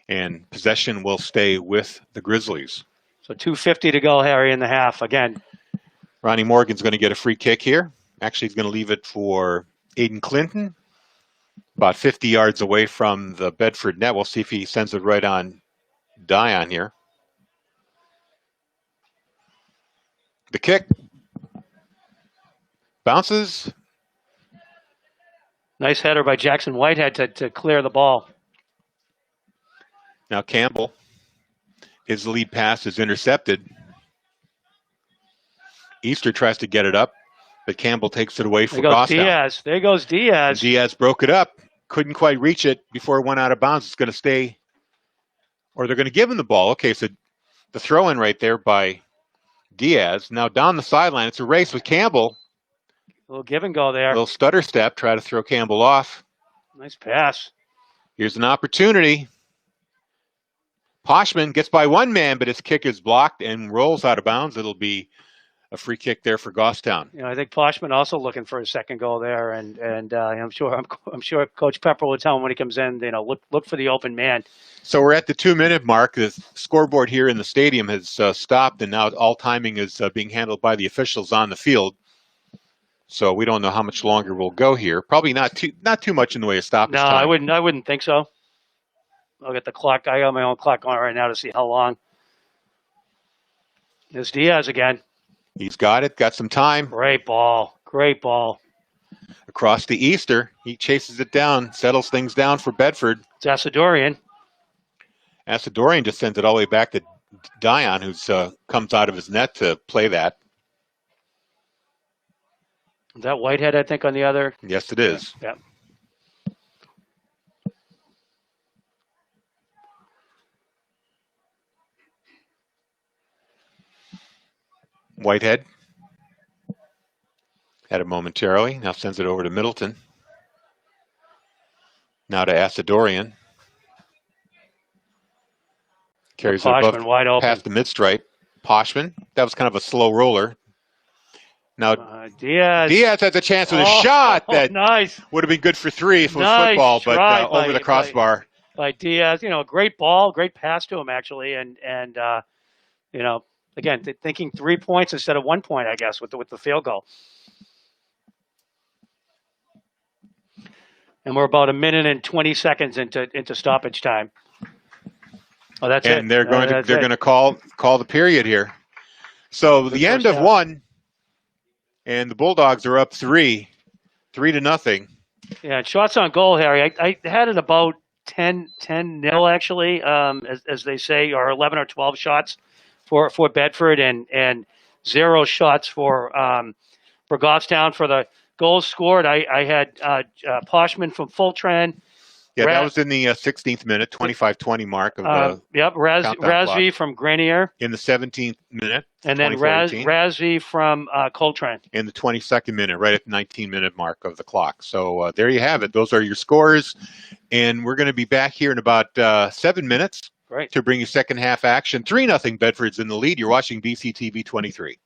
Speaker 4: and possession will stay with the Grizzlies.
Speaker 2: So 2:50 to go, Harry, in the half. Again,
Speaker 4: Ronnie Morgan's going to get a free kick here. Actually, he's going to leave it for Aiden Clinton, about 50 yards away from the Bedford net. We'll see if he sends it right on Dion here. The kick bounces.
Speaker 2: nice header by Jackson Whitehead to clear the ball.
Speaker 4: Now Campbell, his lead pass is intercepted. Easter tries to get it up, but Campbell takes it away for
Speaker 2: There goes
Speaker 4: Goffstown.
Speaker 2: Diaz. There goes Diaz.
Speaker 4: Diaz broke it up, couldn't quite reach it before it went out of bounds. It's going to stay, or they're going to give him the ball. Okay, so the throw in right there by Diaz. Now down the sideline, it's a race with Campbell.
Speaker 2: A little give and go there.
Speaker 4: A little stutter step, try to throw Campbell off.
Speaker 2: Nice pass.
Speaker 4: Here's an opportunity. Poschmann gets by one man, but his kick is blocked and rolls out of bounds. It'll be a free kick there for Goffstown.
Speaker 2: You know, I think Poschmann also looking for his second goal there, and I'm sure Coach Pepper will tell him when he comes in. You know, look for the open man.
Speaker 4: So we're at the 2-minute mark. The scoreboard here in the stadium has stopped, and now all timing is being handled by the officials on the field. So we don't know how much longer we'll go here. Probably not too much in the way of stoppage
Speaker 2: No,
Speaker 4: time.
Speaker 2: I wouldn't think so. I'll get the clock. I got my own clock on right now to see how long. There's Diaz again.
Speaker 4: He's got it. Got some time.
Speaker 2: Great ball. Great ball.
Speaker 4: Across the Easter. He chases it down, settles things down for Bedford.
Speaker 2: It's Asadorian.
Speaker 4: Asadorian just sends it all the way back to Dion, who comes out of his net to play that.
Speaker 2: Is that Whitehead, I think, on the other?
Speaker 4: Yes, it is.
Speaker 2: Yeah.
Speaker 4: Whitehead had it momentarily. Now sends it over to Middleton. Now to Asadorian. Carries it above,
Speaker 2: wide open.
Speaker 4: past the mid-stripe. Poschmann. That was kind of a slow roller. Now
Speaker 2: Diaz.
Speaker 4: Diaz has a chance with a shot that
Speaker 2: nice.
Speaker 4: would have been good for 3 if it was
Speaker 2: Nice
Speaker 4: football, but
Speaker 2: try
Speaker 4: over the crossbar.
Speaker 2: By Diaz, you know, great ball, great pass to him actually, and you know, again, thinking 3 points instead of 1 point, I guess, with the field goal. And we're about 1 minute and 20 seconds into stoppage time. Oh, that's it.
Speaker 4: And they're going to call the period here. So the end of 1, and the Bulldogs are up 3-0.
Speaker 2: Yeah, shots on goal, Harry. I had it about 10-0 actually, as they say, or 11 or 12 shots for Bedford, and 0 shots for Goffstown. For the goals scored, I had Poschmann from Fultran.
Speaker 4: Yeah, that was in the 16th minute, 25-20 mark of the
Speaker 2: Razvi from Grenier.
Speaker 4: In the 17th minute.
Speaker 2: And then Razvi from Coltrane.
Speaker 4: In the 22nd minute, right at the 19-minute mark of the clock. So there you have it. Those are your scores. And we're going to be back here in about 7 minutes to bring you second half action. 3-0 Bedford's in the lead. You're watching BCTV 23.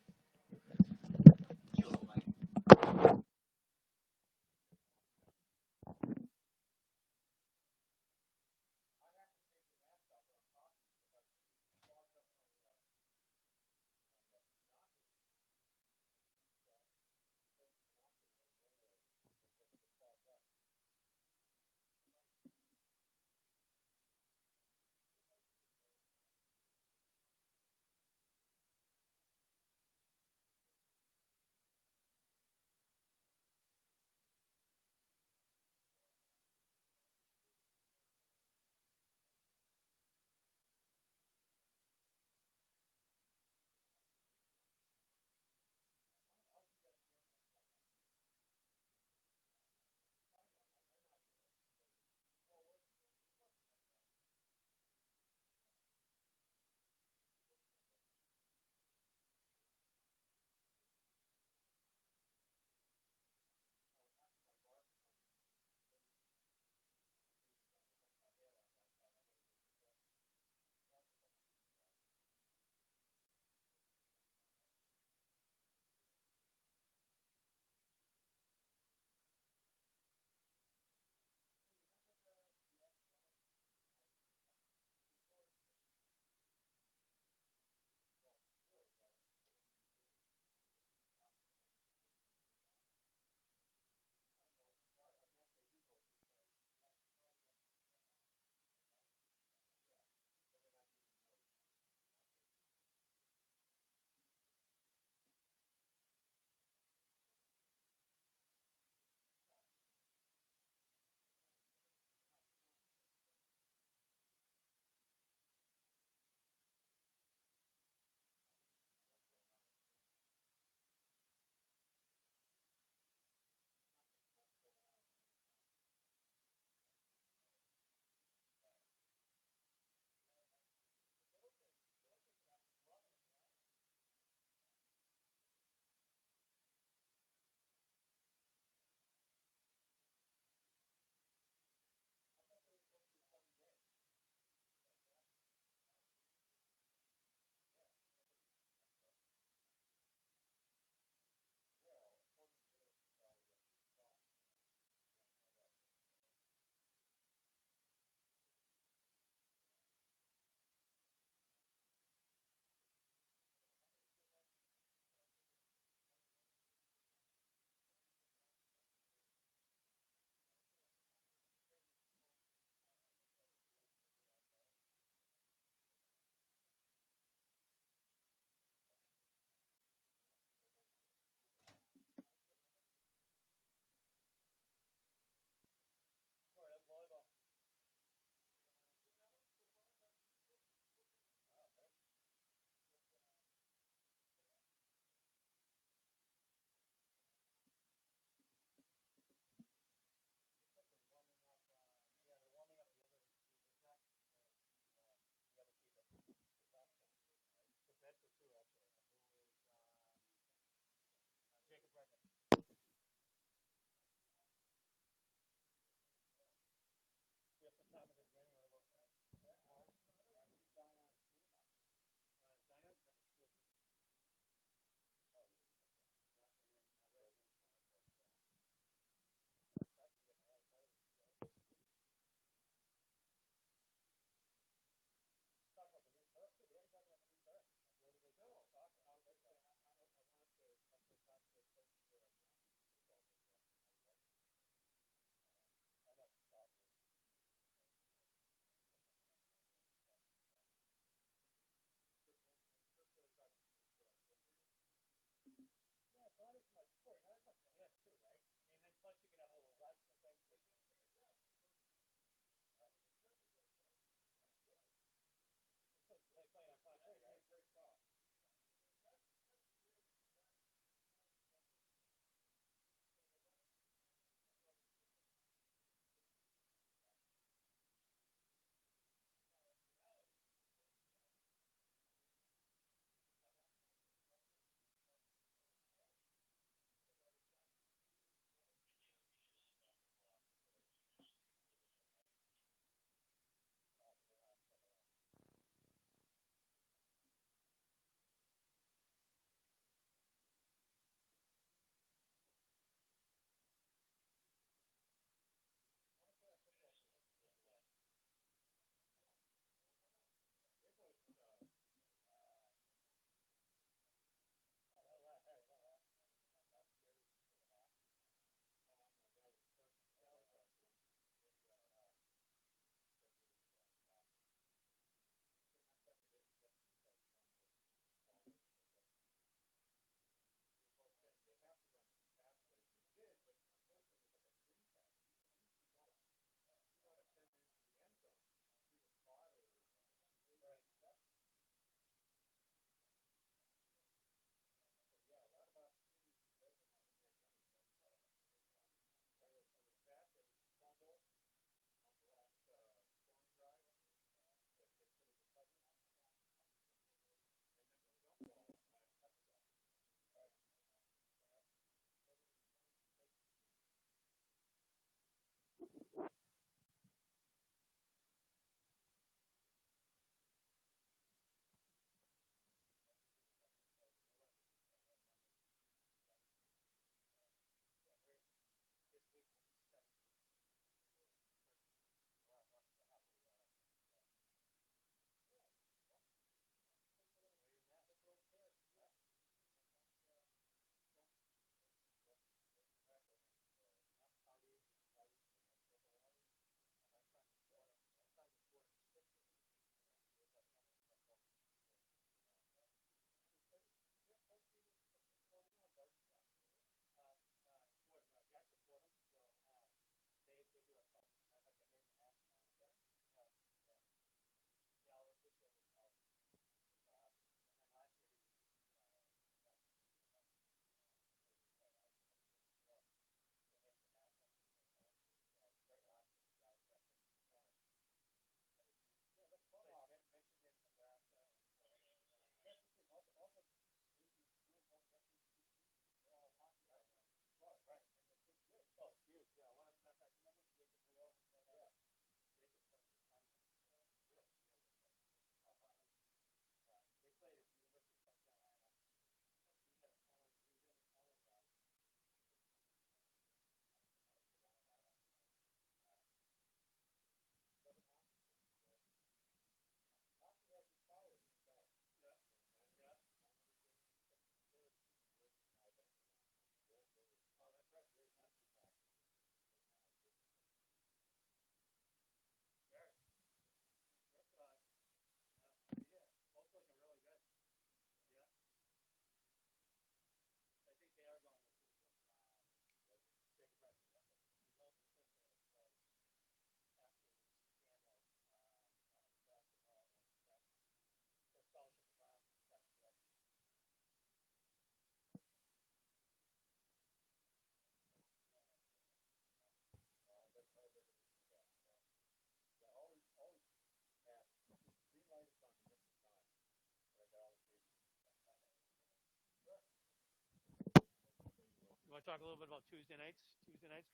Speaker 2: You want to talk a little bit about Tuesday nights?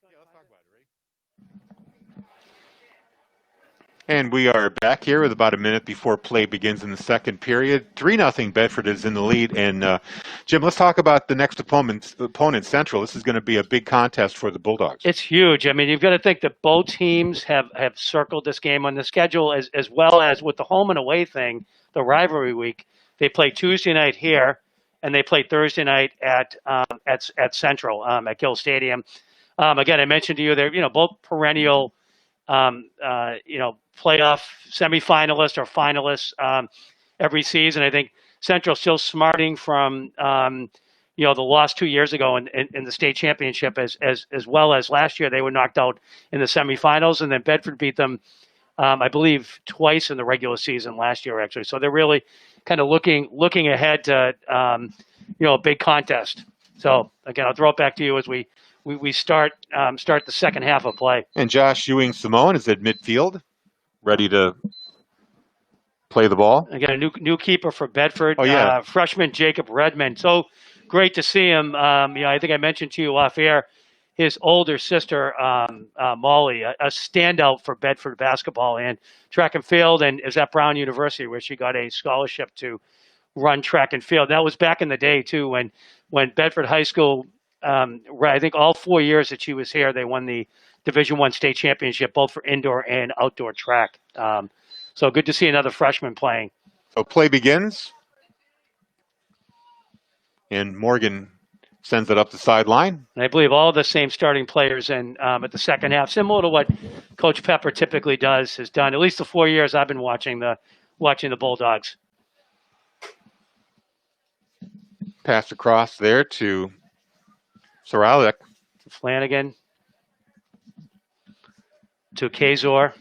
Speaker 4: Yeah, let's talk about it, right? And we are back here with about a minute before play begins in the second period. 3-0 Bedford is in the lead. And Jim, let's talk about the next opponent, Central. This is going to be a big contest for the Bulldogs.
Speaker 2: It's huge. I mean, you've got to think that both teams have circled this game on the schedule, as well as with the home and away thing, the rivalry week. They play Tuesday night here, and they play Thursday night at Central at Gill Stadium. Again, I mentioned to you they're both perennial playoff semifinalists or finalists every season. I think Central still smarting from the loss 2 years ago in the state championship, as well as last year they were knocked out in the semifinals, and then Bedford beat them, I believe, twice in the regular season last year, actually. So they're really kind of looking ahead to a big contest. So again, I'll throw it back to you as we start the second half of play.
Speaker 4: And Josh Ewing Simone is at midfield, ready to play the ball.
Speaker 2: Again, a new keeper for Bedford.
Speaker 4: Oh, yeah.
Speaker 2: Freshman Jacob Redmond. So great to see him. I think I mentioned to you off air, his older sister, Molly, a standout for Bedford basketball and track and field, and is at Brown University where she got a scholarship to run track and field. That was back in the day too, when Bedford High School, I think all 4 years that she was here, they won the Division I state championship, both for indoor and outdoor track. So good to see another freshman playing.
Speaker 4: So play begins. And Morgan sends it up the sideline.
Speaker 2: And I believe all the same starting players in at the second half, similar to what Coach Pepper typically has done, at least the 4 years I've been watching the Bulldogs.
Speaker 4: Pass across there to Soralik.
Speaker 2: To Flanagan. To Kazor.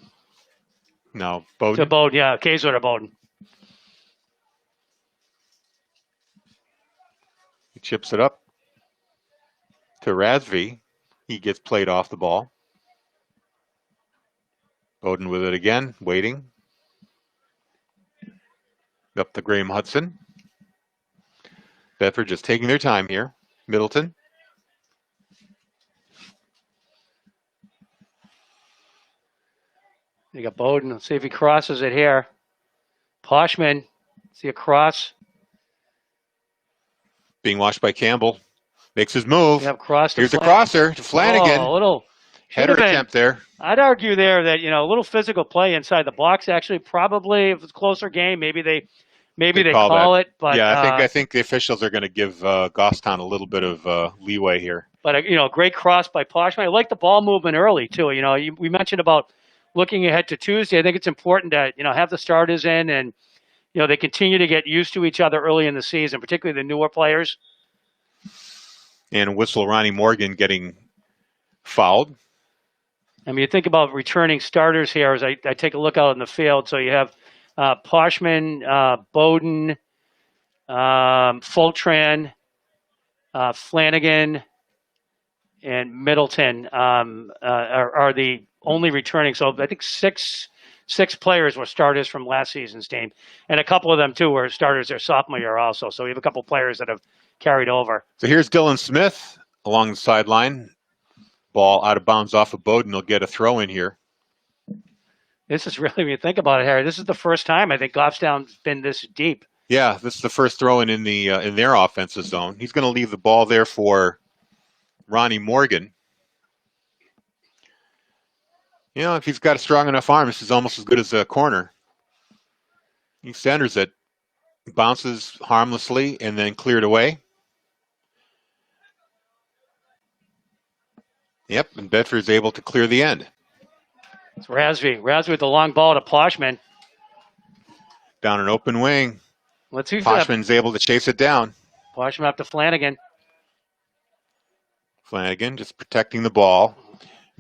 Speaker 4: No, Bowden.
Speaker 2: To Bowden, yeah, Kazor to Bowden.
Speaker 4: He chips it up to Razvi. He gets played off the ball. Bowden with it again, waiting. Up to Graham Hudson. Bedford just taking their time here. Middleton.
Speaker 2: You got Bowden. Let's see if he crosses it here. Poschmann. See a cross.
Speaker 4: Being watched by Campbell. Makes his move.
Speaker 2: You have cross.
Speaker 4: Here's a crosser to Flanagan.
Speaker 2: Oh, a little
Speaker 4: header attempt there.
Speaker 2: I'd argue there that a little physical play inside the box. Actually, probably if it's a closer game, maybe they call it. But
Speaker 4: yeah, I think the officials are going to give Goffstown a little bit of leeway here.
Speaker 2: But great cross by Poschmann. I like the ball movement early too. We mentioned about looking ahead to Tuesday. I think it's important to have the starters in, and they continue to get used to each other early in the season, particularly the newer players.
Speaker 4: And whistle Ronnie Morgan getting fouled.
Speaker 2: I mean, you think about returning starters here as I take a look out in the field. So you have Poschmann, Bowden, Fultran, Flanagan, and Middleton are the only returning. So I think six players were starters from last season's team, and a couple of them too were starters their sophomore year also. So we have a couple of players that have carried over.
Speaker 4: So here's Dylan Smith along the sideline. Ball out of bounds off of Bowden. He'll get a throw in here.
Speaker 2: This is really, when you think about it, Harry, this is the first time I think Goffstown's been this deep.
Speaker 4: Yeah, this is the first throw in their offensive zone. He's going to leave the ball there for Ronnie Morgan. If he's got a strong enough arm, this is almost as good as a corner. He centers it, bounces harmlessly, and then cleared away. Yep, and Bedford's able to clear the end.
Speaker 2: It's Razvi with the long ball to Poschmann.
Speaker 4: Down an open wing.
Speaker 2: Let's see if
Speaker 4: Poschmann's able to chase it down.
Speaker 2: Poschmann up to Flanagan.
Speaker 4: Flanagan just protecting the ball.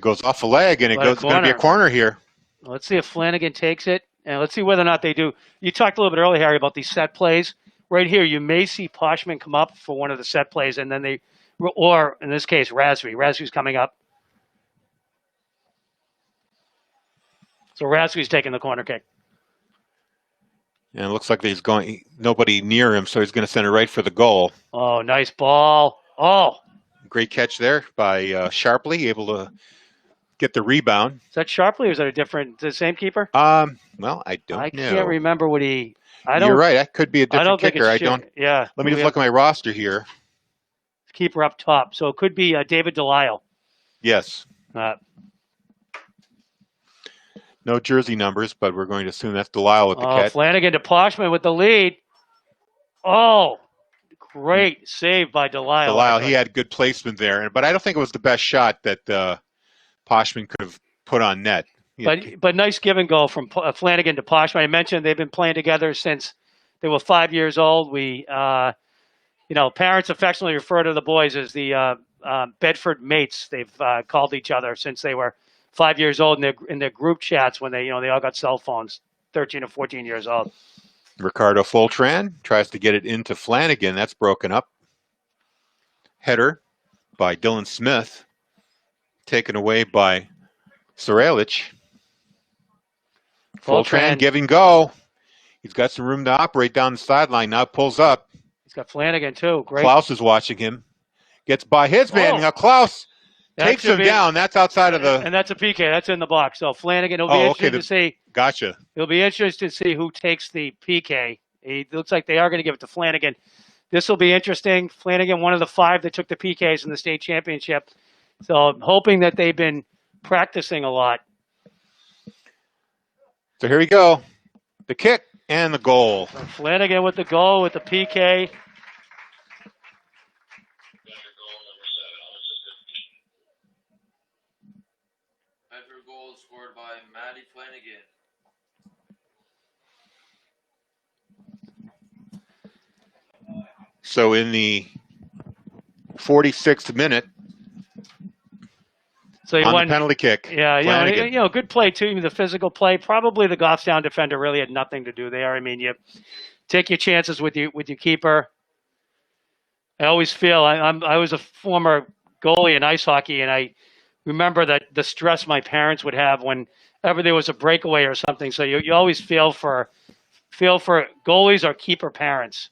Speaker 4: Goes off a leg, and it's going to be a corner here.
Speaker 2: Let's see if Flanagan takes it, and let's see whether or not they do. You talked a little bit earlier, Harry, about these set plays. Right here, you may see Poschmann come up for one of the set plays, and then or in this case, Razvi's coming up. So Razvi's taking the corner kick.
Speaker 4: And it looks like nobody near him, so he's going to send it right for the goal.
Speaker 2: Oh, nice ball. Oh.
Speaker 4: Great catch there by Sharpley, able to get the rebound.
Speaker 2: Is that Sharpley or is that the same keeper?
Speaker 4: Well, I don't know.
Speaker 2: I can't remember what You're
Speaker 4: right. That could be a different kicker.
Speaker 2: Yeah.
Speaker 4: Let me just look at my roster here.
Speaker 2: Keeper up top. So it could be David Delisle.
Speaker 4: Yes. No jersey numbers, but we're going to assume that's Delisle with the catch.
Speaker 2: Flanagan to Poschmann with the lead. Oh, great save by Delisle.
Speaker 4: Delisle, he had good placement there, but I don't think it was the best shot that Poschmann could have put on net.
Speaker 2: But nice give and go from Flanagan to Poschmann. I mentioned they've been playing together since they were 5 years old. We, parents affectionately refer to the boys as the Bedford mates. They've called each other since they were 5 years old in their group chats when they all got cell phones, 13 or 14 years old.
Speaker 4: Ricardo Foltran tries to get it into Flanagan. That's broken up. Header by Dylan Smith. Taken away by Sorelic. Foltran give and go. He's got some room to operate down the sideline. Now pulls up.
Speaker 2: He's got Flanagan too. Great.
Speaker 4: Klaus is watching him. Gets by his man. Now Klaus takes him down. That's outside of the.
Speaker 2: And that's a PK. That's in the box. So Flanagan will be interested to see.
Speaker 4: Gotcha.
Speaker 2: It'll be interesting to see who takes the PK. It looks like they are going to give it to Flanagan. This will be interesting. Flanagan, one of the 5 that took the PKs in the state championship. So I'm hoping that they've been practicing a lot.
Speaker 4: So here we go. The kick and the goal.
Speaker 2: So Flanagan with the goal with the PK.
Speaker 5: Bedford goal scored by Maddie Flanagan.
Speaker 4: So in the 46th minute,
Speaker 2: so you
Speaker 4: on
Speaker 2: won
Speaker 4: the penalty kick.
Speaker 2: Yeah, good play too. The physical play. Probably the Goffstown defender really had nothing to do there. I mean, you take your chances with your keeper. I always feel I was a former goalie in ice hockey, and I remember that the stress my parents would have whenever there was a breakaway or something. So you always feel for goalies or keeper parents.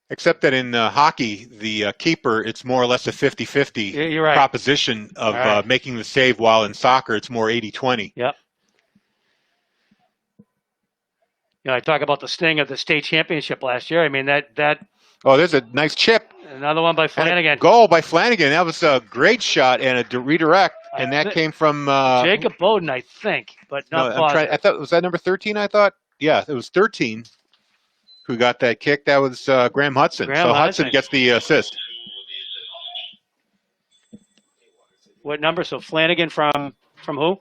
Speaker 4: Except that in hockey, the keeper, it's more or less a 50-50
Speaker 2: You're right.
Speaker 4: proposition of making the save, while in soccer, it's more 80-20.
Speaker 2: Yep. I talk about the sting of the state championship last year. I mean, that.
Speaker 4: Oh, there's a nice chip.
Speaker 2: Another one by Flanagan.
Speaker 4: Goal by Flanagan. That was a great shot and a redirect, and that came from
Speaker 2: Jacob Bowden, I think, but not positive.
Speaker 4: I thought, was that number 13? I thought, yeah, it was 13 who got that kick. That was Graham Hudson. Hudson gets the assist.
Speaker 2: What number? So Flanagan from who?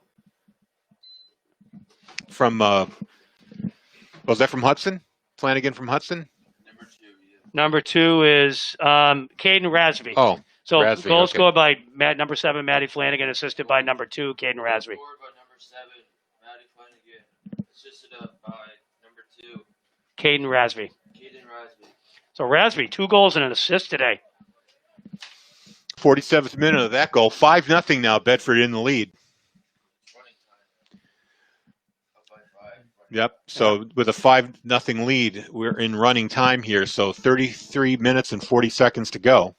Speaker 4: From was that from Hudson? Flanagan from Hudson?
Speaker 2: Number 2 is Caden Rasby.
Speaker 4: Oh,
Speaker 2: so
Speaker 4: Rasby,
Speaker 2: goal scored by number 7, Maddie Flanagan, assisted by number 2, Caden Rasby.
Speaker 5: Scored by number 7, Maddie Flanagan, assisted by number 2,
Speaker 2: Caden Rasby.
Speaker 5: Caden Rasby.
Speaker 2: So Rasby, 2 goals and an assist today.
Speaker 4: 47th minute of that goal. 5-0 now. Bedford in the lead. Yep. So with a 5-0 lead, we're in running time here. So 33 minutes and 40 seconds to go.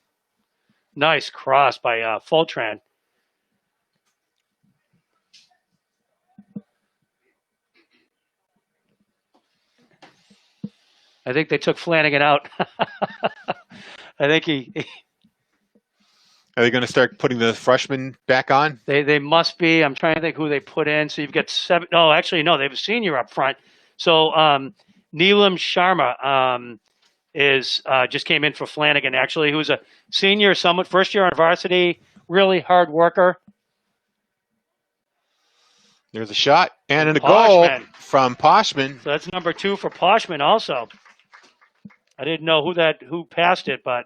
Speaker 2: Nice cross by Foltran. I think they took Flanagan out. I think he.
Speaker 4: Are they going to start putting the freshman back on?
Speaker 2: They must be. I'm trying to think who they put in. So you've got 7. No, actually, no. They have a senior up front. So Neelam Sharma is just came in for Flanagan, actually, who's a senior, somewhat first year on varsity, really hard worker.
Speaker 4: There's a shot and a goal from Poschmann.
Speaker 2: So that's number 2 for Poschmann also. I didn't know who passed it, but.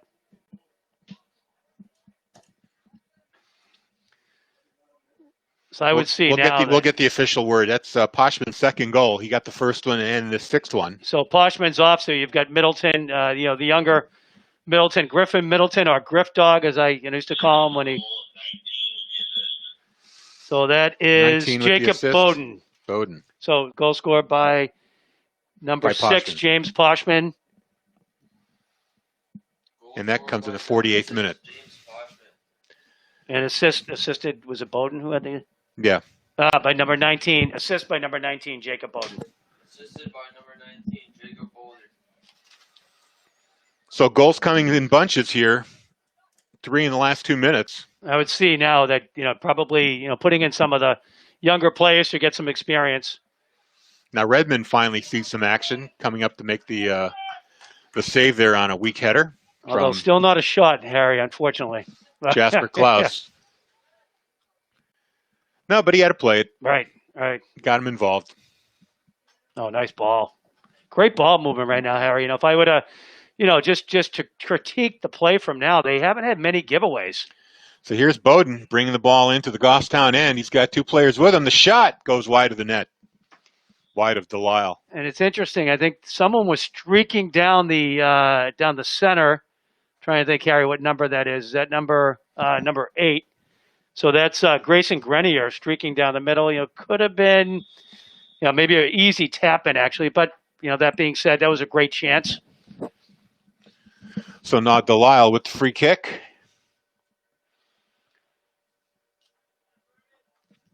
Speaker 2: So I would see now.
Speaker 4: We'll get the official word. That's Poschmann's second goal. He got the first one and the 6th one.
Speaker 2: So Poschmann's off. So you've got Middleton, the younger Middleton, Griffin Middleton, or Griff Dog, as I used to call him when he. So that is Jacob Bowden.
Speaker 4: Bowden.
Speaker 2: So goal scored by number 6, James Poschmann.
Speaker 4: And that comes in the 48th minute.
Speaker 2: And assisted, was it Bowden who had the?
Speaker 4: Yeah.
Speaker 2: By number 19, assist by number 19, Jacob Bowden.
Speaker 5: Assisted by number 19, Jacob Bowden.
Speaker 4: So goals coming in bunches here. 3 in the last 2 minutes.
Speaker 2: I would see now that, probably, putting in some of the younger players to get some experience.
Speaker 4: Now Redmond finally sees some action coming up to make the save there on a weak header.
Speaker 2: Although still not a shot, Harry, unfortunately.
Speaker 4: Jasper Klaus. No, but he had to play it.
Speaker 2: Right. Right.
Speaker 4: got him involved.
Speaker 2: Oh, nice ball. Great ball movement right now, Harry. If I would have, just to critique the play from now, they haven't had many giveaways.
Speaker 4: So here's Bowden bringing the ball into the Goffstown end. He's got two players with him. The shot goes wide of the net, wide of Delisle.
Speaker 2: And it's interesting. I think someone was streaking down the center. Trying to think, Harry, what number that is. Is that number 8? So that's Grayson Grenier streaking down the middle. Could have been, maybe an easy tap in actually. But that being said, that was a great chance.
Speaker 4: So now Delisle with the free kick.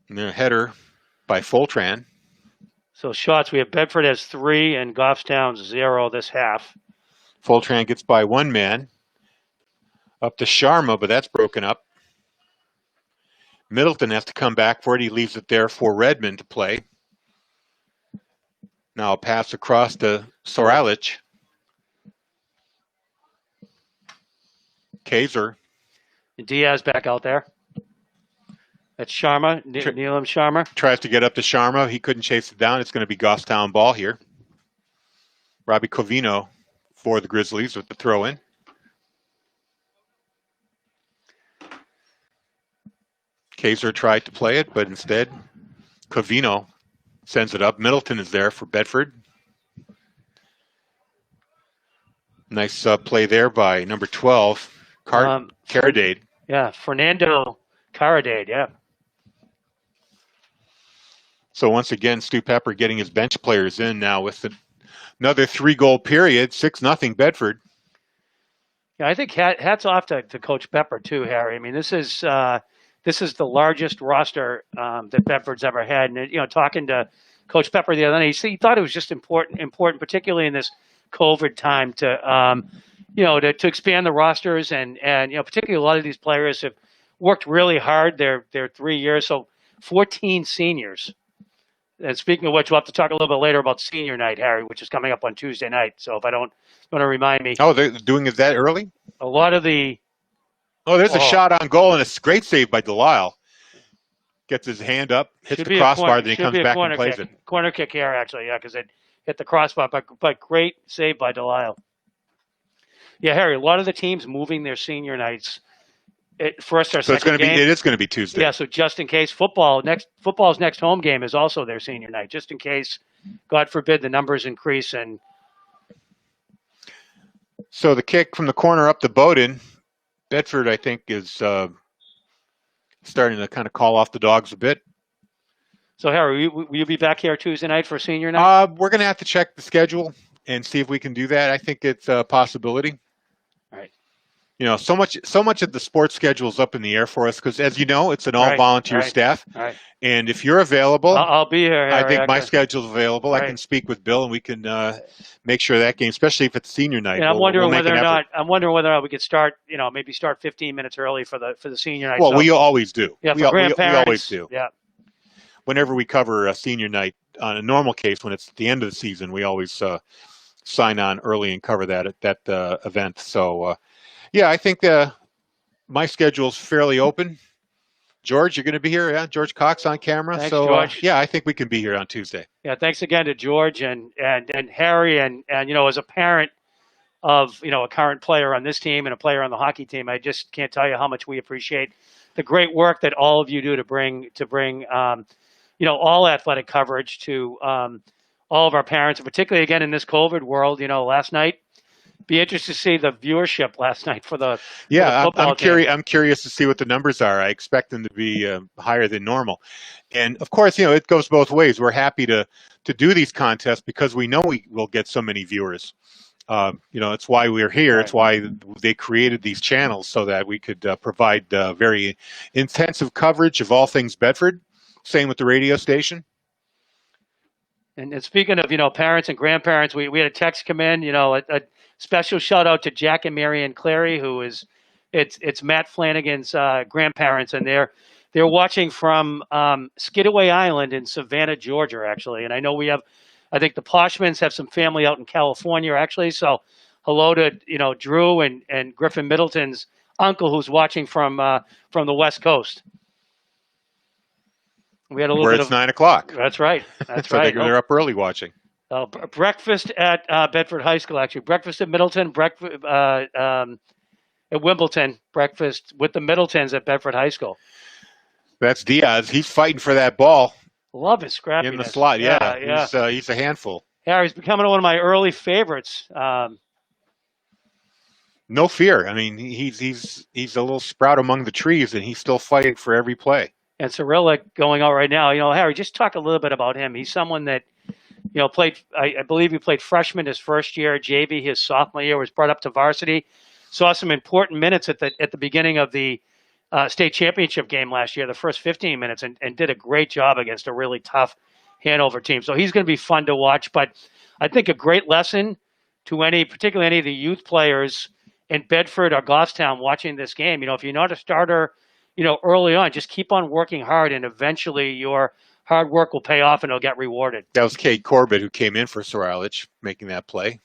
Speaker 4: And a header by Foltran.
Speaker 2: So shots, we have Bedford has 3 and Goffstown 0 this half.
Speaker 4: Foltran gets by one man. Up to Sharma, but that's broken up. Middleton has to come back for it. He leaves it there for Redmond to play. Now a pass across to Soralic. Kaiser.
Speaker 2: Diaz back out there. That's Sharma, Neelam Sharma.
Speaker 4: Tries to get up to Sharma. He couldn't chase it down. It's going to be Goffstown ball here. Robbie Covino for the Grizzlies with the throw in. Kaiser tried to play it, but instead Covino sends it up. Middleton is there for Bedford. Nice play there by number 12, Caradade.
Speaker 2: Yeah, Fernando Caradade, yeah.
Speaker 4: So once again, Stu Pepper getting his bench players in now with another 3-goal period, 6-0 Bedford.
Speaker 2: Yeah, I think hats off to Coach Pepper too, Harry. I mean, this is the largest roster that Bedford's ever had. And talking to Coach Pepper the other night, he thought it was just important, particularly in this COVID time, to expand the rosters and particularly a lot of these players have worked really hard. They're 3 years, so 14 seniors. And speaking of which, we'll have to talk a little bit later about senior night, Harry, which is coming up on Tuesday night. So if I don't want to remind me.
Speaker 4: Oh, they're doing it that early?
Speaker 2: A lot of the.
Speaker 4: Oh, there's a shot on goal, and it's a great save by Delisle. Gets his hand up, hits the crossbar, then he comes back and plays it.
Speaker 2: Corner kick here, actually, yeah, because it hit the crossbar. But great save by Delisle. Yeah, Harry, a lot of the teams moving their senior nights. First or
Speaker 4: so
Speaker 2: second game.
Speaker 4: It is going to be Tuesday.
Speaker 2: Yeah, so just in case football's next home game is also their senior night, just in case, God forbid, the numbers increase. And
Speaker 4: so the kick from the corner up to Bowden. Bedford, I think, is starting to kind of call off the dogs a bit.
Speaker 2: So, Harry, will you be back here Tuesday night for senior night?
Speaker 4: We're going to have to check the schedule and see if we can do that. I think it's a possibility.
Speaker 2: All right.
Speaker 4: So much of the sports schedule is up in the air for us because, as you know, it's an all-volunteer staff.
Speaker 2: Right.
Speaker 4: And if you're available,
Speaker 2: I'll be here. Harry.
Speaker 4: I think my schedule's available.
Speaker 2: Right.
Speaker 4: I can speak with Bill, and we can make sure that game, especially if it's senior night.
Speaker 2: And I'm wondering whether or not we could start. Maybe start 15 minutes early for the senior night.
Speaker 4: Well, we always do.
Speaker 2: Yeah,
Speaker 4: we always do.
Speaker 2: Yeah.
Speaker 4: Whenever we cover a senior night, on a normal case, when it's the end of the season, we always sign on early and cover that event. So, yeah, I think my schedule's fairly open. George, you're going to be here, yeah? George Cox on camera.
Speaker 2: Thanks,
Speaker 4: so,
Speaker 2: George.
Speaker 4: yeah, I think we can be here on Tuesday.
Speaker 2: Yeah, thanks again to George and Harry and as a parent of a current player on this team and a player on the hockey team, I just can't tell you how much we appreciate the great work that all of you do to bring all athletic coverage to all of our parents, and particularly again in this COVID world. Last night. Be interested to see the viewership last night for the football team.
Speaker 4: I'm curious to see what the numbers are. I expect them to be higher than normal, and of course, it goes both ways. We're happy to do these contests because we know we will get so many viewers. It's why we're here.
Speaker 2: Right.
Speaker 4: It's why they created these channels so that we could provide very intensive coverage of all things Bedford. Same with the radio station.
Speaker 2: And speaking of parents and grandparents, we had a text come in. A special shout out to Jack and Marianne Clary, who is it's Matt Flanagan's grandparents, and they're watching from Skidaway Island in Savannah, Georgia, actually. And I know I think the Poschmanns have some family out in California, actually. So hello to Drew and Griffin Middleton's uncle, who's watching from the West Coast. We had a little
Speaker 4: where
Speaker 2: bit
Speaker 4: it's
Speaker 2: of
Speaker 4: 9 o'clock.
Speaker 2: That's right. That's
Speaker 4: So
Speaker 2: right.
Speaker 4: they're up early watching.
Speaker 2: Breakfast at Bedford High School, actually. Breakfast at Middleton, breakfast at Wimbledon, breakfast with the Middletons at Bedford High School.
Speaker 4: That's Diaz. He's fighting for that ball
Speaker 2: Love his scrappiness.
Speaker 4: in the slot. Yeah.
Speaker 2: Yeah.
Speaker 4: He's a handful.
Speaker 2: Yeah, he's becoming one of my early favorites.
Speaker 4: No fear. I mean, he's a little sprout among the trees, and he's still fighting for every play.
Speaker 2: And Cyrillic going out right now. Harry, just talk a little bit about him. He's someone that, played, I believe he played freshman his first year, JV his sophomore year, was brought up to varsity, saw some important minutes at the beginning of the state championship game last year, the first 15 minutes, and did a great job against a really tough Hanover team. So he's going to be fun to watch. But I think a great lesson to particularly any of the youth players in Bedford or Goffstown watching this game. If you're not a starter, early on, just keep on working hard, and eventually your hard work will pay off and it'll get rewarded.
Speaker 4: That was Kate Corbett who came in for Soralic, making that play.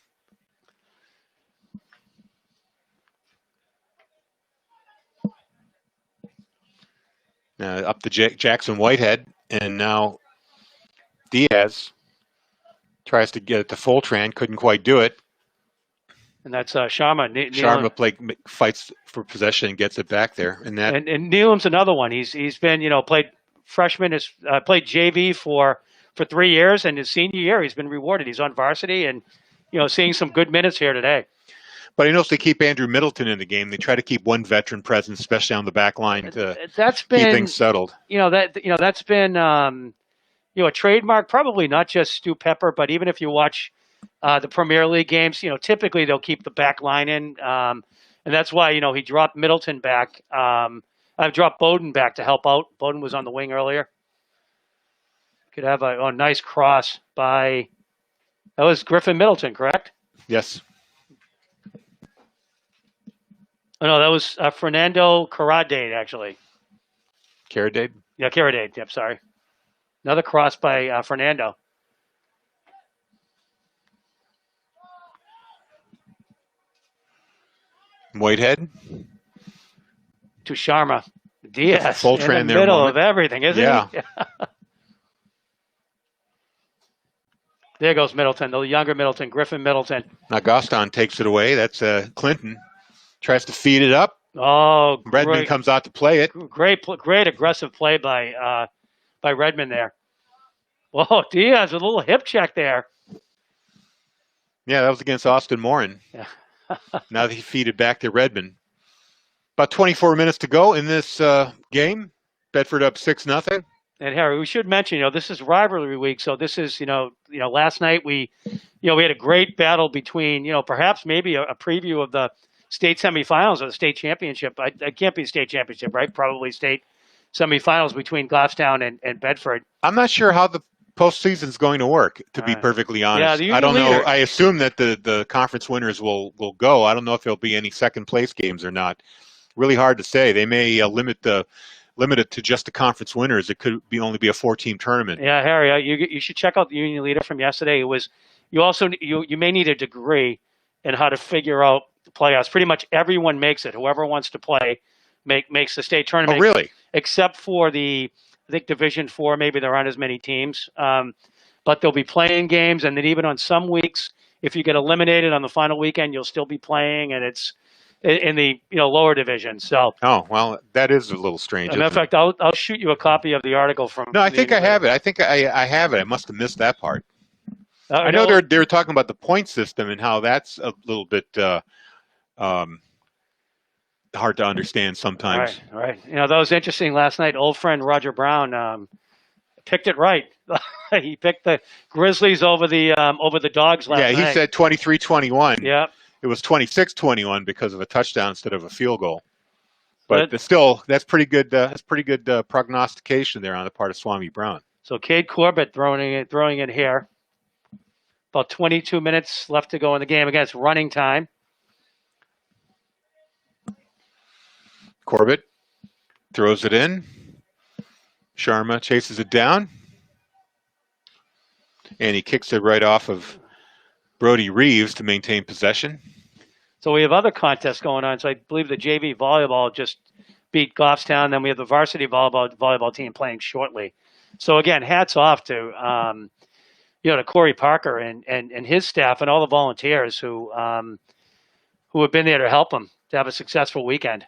Speaker 4: Up to Jackson Whitehead, and now Diaz tries to get it to Foltran, couldn't quite do it.
Speaker 2: And that's Sharma.
Speaker 4: Sharma fights for possession and gets it back there. And
Speaker 2: Neelam's another one. He's been, played freshman, played JV for 3 years, and his senior year he's been rewarded. He's on varsity and, seeing some good minutes here today.
Speaker 4: But I noticed they keep Andrew Middleton in the game. They try to keep one veteran presence, especially on the back line, to keep things settled.
Speaker 2: That's been a trademark, probably not just Stu Pepper, but even if you watch the Premier League games, typically they'll keep the back line in, and that's why he dropped Middleton back. I've dropped Bowden back to help out. Bowden was on the wing earlier. Could have a nice cross that was Griffin Middleton, correct?
Speaker 4: Yes.
Speaker 2: Oh, no, that was Fernando Caradade, actually.
Speaker 4: Caradade?
Speaker 2: Yeah, Caradade. Yep, sorry. Another cross by Fernando.
Speaker 4: Whitehead.
Speaker 2: To Sharma. Diaz
Speaker 4: Foltran
Speaker 2: in the middle of everything, isn't he? There goes Middleton, the younger Middleton, Griffin Middleton.
Speaker 4: Now Goffstown takes it away. That's Clinton. Tries to feed it up.
Speaker 2: Oh,
Speaker 4: Redmond comes out to play it.
Speaker 2: Great aggressive play by Redmond there. Whoa, Diaz with a little hip check there.
Speaker 4: Yeah, that was against Austin Morin.
Speaker 2: Yeah.
Speaker 4: Now that he feed it back to Redmond. About 24 minutes to go in this game. Bedford up 6-0.
Speaker 2: And Harry, we should mention, this is rivalry week, so this is, last night we had a great battle between, perhaps maybe a preview of the state semifinals or the state championship. It can't be state championship, right? Probably state semifinals between Goffstown and Bedford.
Speaker 4: I'm not sure how the postseason is going to work, to be perfectly honest.
Speaker 2: Yeah,
Speaker 4: I don't know. I assume that the conference winners will go. I don't know if there'll be any second place games or not. Really hard to say. They may limit it to just the conference winners. It could only be a 4-team tournament.
Speaker 2: Yeah, Harry, you should check out the union leader from yesterday. It was you may need a degree in how to figure out the playoffs. Pretty much everyone makes it. Whoever wants to play makes the state tournament.
Speaker 4: Oh, really?
Speaker 2: Except for I think Division 4, maybe there aren't as many teams. But they'll be playing games, and then even on some weeks, if you get eliminated on the final weekend, you'll still be playing, and it's in the lower division. So.
Speaker 4: Oh, well, that is a little strange.
Speaker 2: As a matter of fact, I'll shoot you a copy of the article from.
Speaker 4: No, I think I have it. I think I have it. I must have missed that part. I know they're talking about the point system and how that's a little bit hard to understand sometimes.
Speaker 2: Right. That was interesting last night. Old friend Roger Brown picked it right. He picked the Grizzlies over the Dogs last night.
Speaker 4: Yeah, he said 23-21.
Speaker 2: Yeah.
Speaker 4: It was 26-21 because of a touchdown instead of a field goal. But still, that's pretty good. That's pretty good prognostication there on the part of Swami Brown.
Speaker 2: So Cade Corbett throwing it here. About 22 minutes left to go in the game. Again, it's running time.
Speaker 4: Corbett throws it in. Sharma chases it down. And he kicks it right off of Brody Reeves to maintain possession.
Speaker 2: So we have other contests going on. So I believe the JV volleyball just beat Goffstown. Then we have the varsity volleyball team playing shortly. So again, hats off to to Corey Parker and his staff and all the volunteers who have been there to help him to have a successful weekend.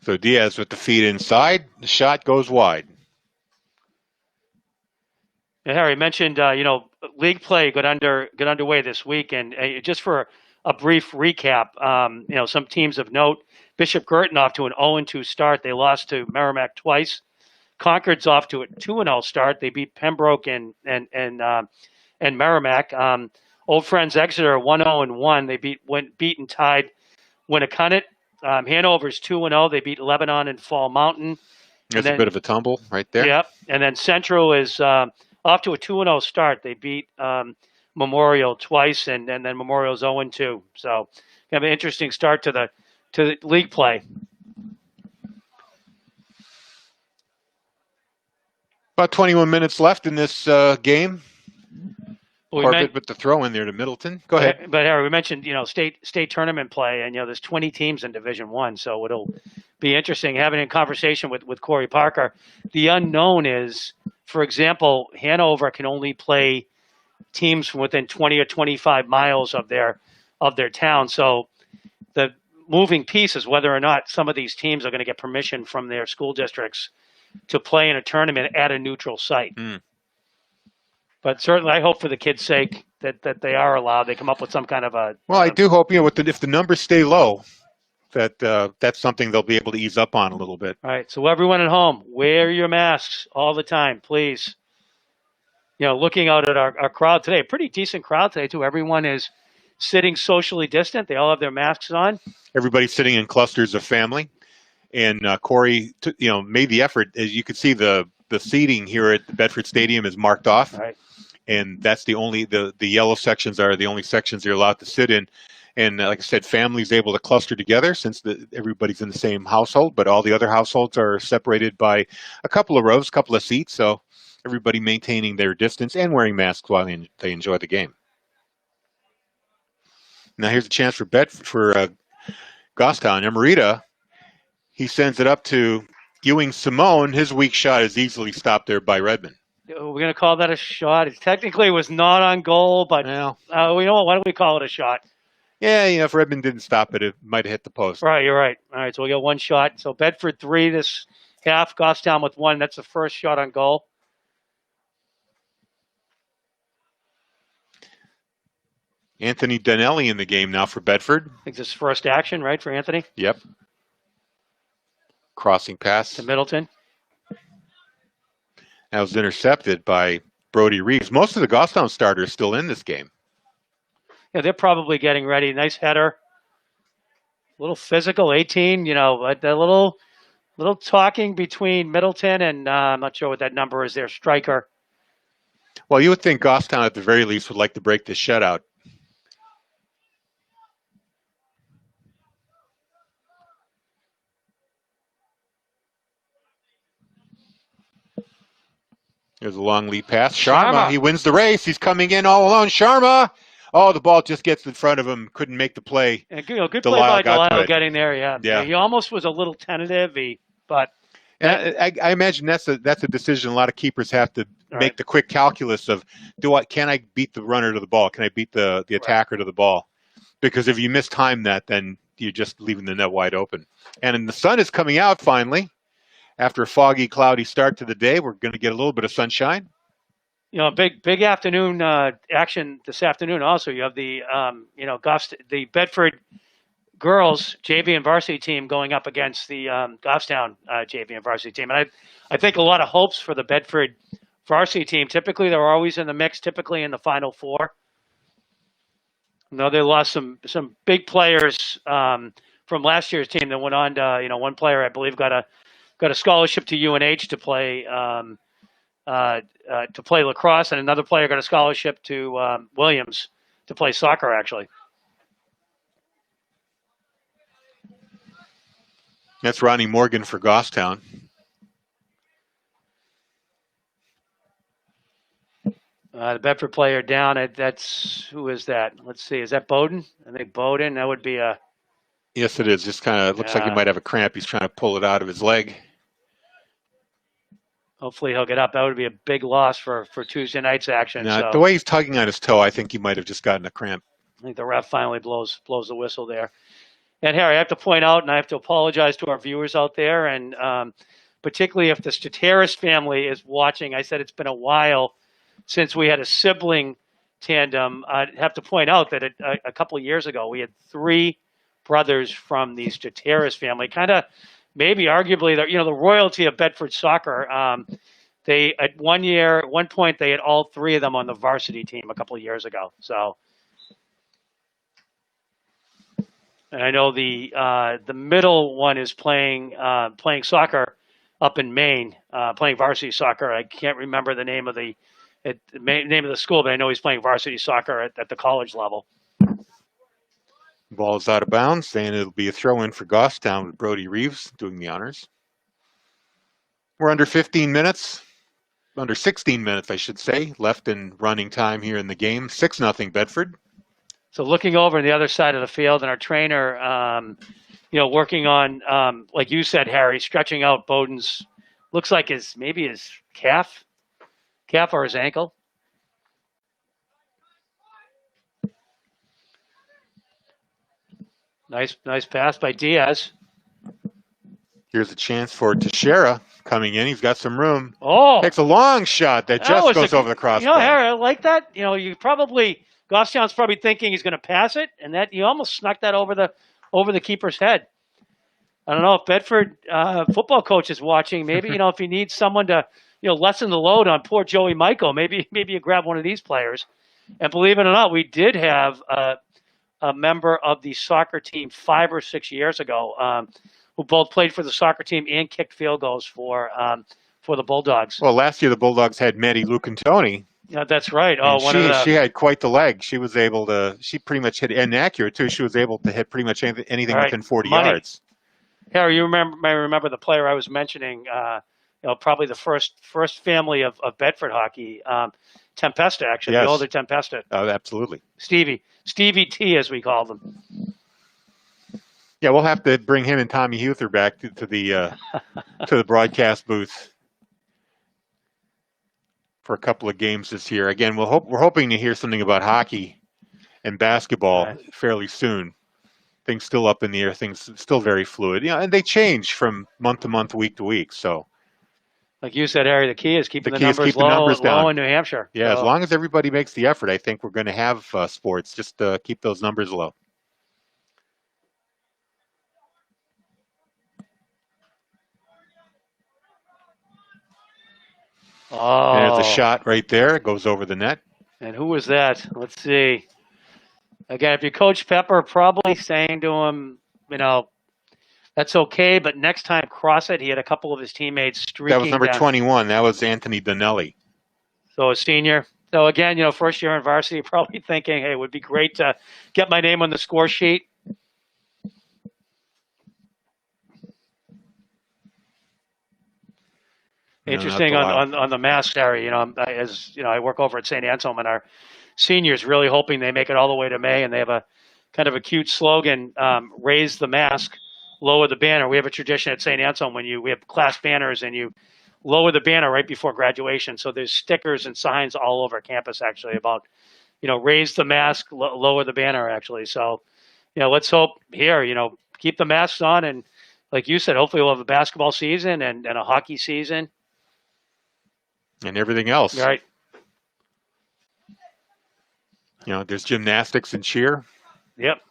Speaker 4: So Diaz with the feed inside. The shot goes wide.
Speaker 2: And Harry mentioned, league play got underway this week, and just for a brief recap, some teams of note: Bishop Girton off to an 0-2 start. They lost to Merrimack twice. Concord's off to a 2-0 start. They beat Pembroke and Merrimack. Old friends Exeter 1-0-1. They beat and tied Winnacunnet. Hanover's 2-0. They beat Lebanon and Fall Mountain.
Speaker 4: There's a bit of a tumble right there.
Speaker 2: Yep. And then Central is off to a 2-0 start. They beat Memorial twice, and then Memorial's 0-2. So have an interesting start to the league play.
Speaker 4: About 21 minutes left in this game. Corbett with the throw in there to Middleton. Go ahead.
Speaker 2: But Harry, we mentioned state tournament play, and there's 20 teams in Division One, so it'll be interesting having a conversation with Corey Parker. The unknown is, for example, Hanover can only play teams from within 20 or 25 miles of their town. So the moving piece is whether or not some of these teams are going to get permission from their school districts to play in a tournament at a neutral site. But certainly, I hope for the kids' sake that they are allowed. They come up with some kind of a.
Speaker 4: Well, I do hope if the numbers stay low, that that's something they'll be able to ease up on a little bit.
Speaker 2: All right. So everyone at home, wear your masks all the time, please. Looking out at our crowd today, a pretty decent crowd today too. Everyone is sitting socially distant. They all have their masks on.
Speaker 4: Everybody's sitting in clusters of family, and Corey, made the effort. As you can see, the seating here at the Bedford Stadium is marked off.
Speaker 2: Right.
Speaker 4: And that's the yellow sections are the only sections you're allowed to sit in. And like I said, families able to cluster together since everybody's in the same household, but all the other households are separated by a couple of rows, couple of seats. So everybody maintaining their distance and wearing masks while they enjoy the game. Now here's a chance for Goffstown. Emerita, he sends it up to Ewing Simone. His weak shot is easily stopped there by Redmond.
Speaker 2: We're going to call that a shot. It technically was not on goal, but
Speaker 4: Well,
Speaker 2: we know what. Why don't we call it a shot?
Speaker 4: Yeah, if Redmond didn't stop it, it might have hit the post.
Speaker 2: Right, you're right. All right, so we got one shot. So Bedford 3 this half, Goffstown with 1. That's the first shot on goal.
Speaker 4: Anthony Donnelly in the game now for Bedford.
Speaker 2: I think this is first action, right, for Anthony?
Speaker 4: Yep. Crossing pass.
Speaker 2: To Middleton.
Speaker 4: That was intercepted by Brody Reeves. Most of the Goffstown starters still in this game.
Speaker 2: Yeah, they're probably getting ready. Nice header. A little physical, 18, a little talking between Middleton and I'm not sure what that number is, their striker.
Speaker 4: Well, you would think Goffstown at the very least would like to break this shutout. There's a long lead pass. Sharma, he wins the race. He's coming in all alone. Sharma. Oh, the ball just gets in front of him. Couldn't make the play.
Speaker 2: And, good play by Delisle getting there. Yeah. He almost was a little tentative, but.
Speaker 4: And I imagine that's a decision a lot of keepers have to make the quick calculus of can I beat the runner to the ball? Can I beat the attacker to the ball? Because if you mistime that, then you're just leaving the net wide open. And the sun is coming out finally. After a foggy, cloudy start to the day, we're going to get a little bit of sunshine.
Speaker 2: Big afternoon action this afternoon. Also, you have the the Bedford girls JV and varsity team going up against the Goffstown JV and varsity team, and I think a lot of hopes for the Bedford varsity team. Typically, they're always in the mix. Typically, in the Final Four. They lost some big players from last year's team that went on to one player I believe got a scholarship to UNH to play lacrosse, and another player got a scholarship to Williams to play soccer, actually.
Speaker 4: That's Ronnie Morgan for Goffstown.
Speaker 2: The Bedford player down. Who is that? Let's see. Is that Bowden? I think Bowden. That would be a.
Speaker 4: Yes, it is. Just kind of looks like he might have a cramp. He's trying to pull it out of his leg.
Speaker 2: Hopefully he'll get up. That would be a big loss for Tuesday night's action.
Speaker 4: Now,
Speaker 2: So
Speaker 4: the way he's tugging on his toe, I think he might have just gotten a cramp.
Speaker 2: I think the ref finally blows the whistle there. And Harry, I have to point out, and I have to apologize to our viewers out there, and particularly if the Stateris family is watching. I said it's been a while since we had a sibling tandem. I'd have to point out that a couple of years ago we had 3 brothers from the Stateris family. Kind of, maybe arguably, the royalty of Bedford soccer. They at one point they had all 3 of them on the varsity team a couple of years ago. So. And I know the middle one is playing soccer up in Maine, playing varsity soccer. I can't remember the name of the name of the school, but I know he's playing varsity soccer at the college level.
Speaker 4: Ball is out of bounds, and it'll be a throw-in for Goffstown with Brody Reeves doing the honors. We're under 15 minutes, under 16 minutes, I should say, left in running time here in the game. 6-0 Bedford.
Speaker 2: So looking over on the other side of the field, and our trainer, working on, like you said, Harry, stretching out Bowden's, looks like his calf or his ankle. Nice pass by Diaz.
Speaker 4: Here's a chance for Teixeira coming in. He's got some room.
Speaker 2: Oh,
Speaker 4: Takes a long shot that just goes over the crossbar.
Speaker 2: Harry, I like that. Goffstown's probably thinking he's going to pass it, and that you almost snuck that over the keeper's head. I don't know if Bedford football coach is watching. Maybe if he needs someone to lessen the load on poor Joey Michael, maybe you grab one of these players. And believe it or not, we did have a member of the soccer team 5 or 6 years ago who both played for the soccer team and kicked field goals for the Bulldogs.
Speaker 4: Well, last year the Bulldogs had Maddie Lucantoni.
Speaker 2: Yeah, that's right.
Speaker 4: She had quite the leg. She was able to. She pretty much hit, and accurate too. She was able to hit pretty much anything within 40 yards.
Speaker 2: Harry, you may remember the player I was mentioning. Probably the first family of Bedford hockey, Tempesta, actually,
Speaker 4: yes.
Speaker 2: The older Tempesta.
Speaker 4: Oh, absolutely.
Speaker 2: Stevie T, as we call them.
Speaker 4: Yeah, we'll have to bring him and Tommy Huther back to the broadcast booth for a couple of games this year. Again, we're hoping to hear something about hockey and basketball fairly soon. Things still up in the air. Things still very fluid. And they change from month to month, week to week. So,
Speaker 2: like you said, Harry, the key is keeping the numbers low in New Hampshire.
Speaker 4: Yeah, so, as long as everybody makes the effort, I think we're going to have sports. Just keep those numbers low.
Speaker 2: Oh.
Speaker 4: And there's a shot right there. It goes over the net.
Speaker 2: And who was that? Let's see. Again, if you coach Pepper, probably saying to him, that's okay, but next time cross it. He had a couple of his teammates streaking
Speaker 4: That was number
Speaker 2: down.
Speaker 4: 21. That was Anthony Donnelly.
Speaker 2: So a senior. So again, first year in varsity, probably thinking, hey, it would be great to get my name on the score sheet. Interesting on the mask area. I work over at St. Anselm, and our seniors really hoping they make it all the way to May, and they have a kind of a cute slogan: "Raise the mask, lower the banner." We have a tradition at St. Anselm we have class banners, and you lower the banner right before graduation. So there's stickers and signs all over campus actually about raise the mask, lower the banner actually. So let's hope here keep the masks on, and like you said, hopefully we'll have a basketball season and a hockey season.
Speaker 4: And everything else.
Speaker 2: Right.
Speaker 4: There's gymnastics and cheer.
Speaker 2: Yep.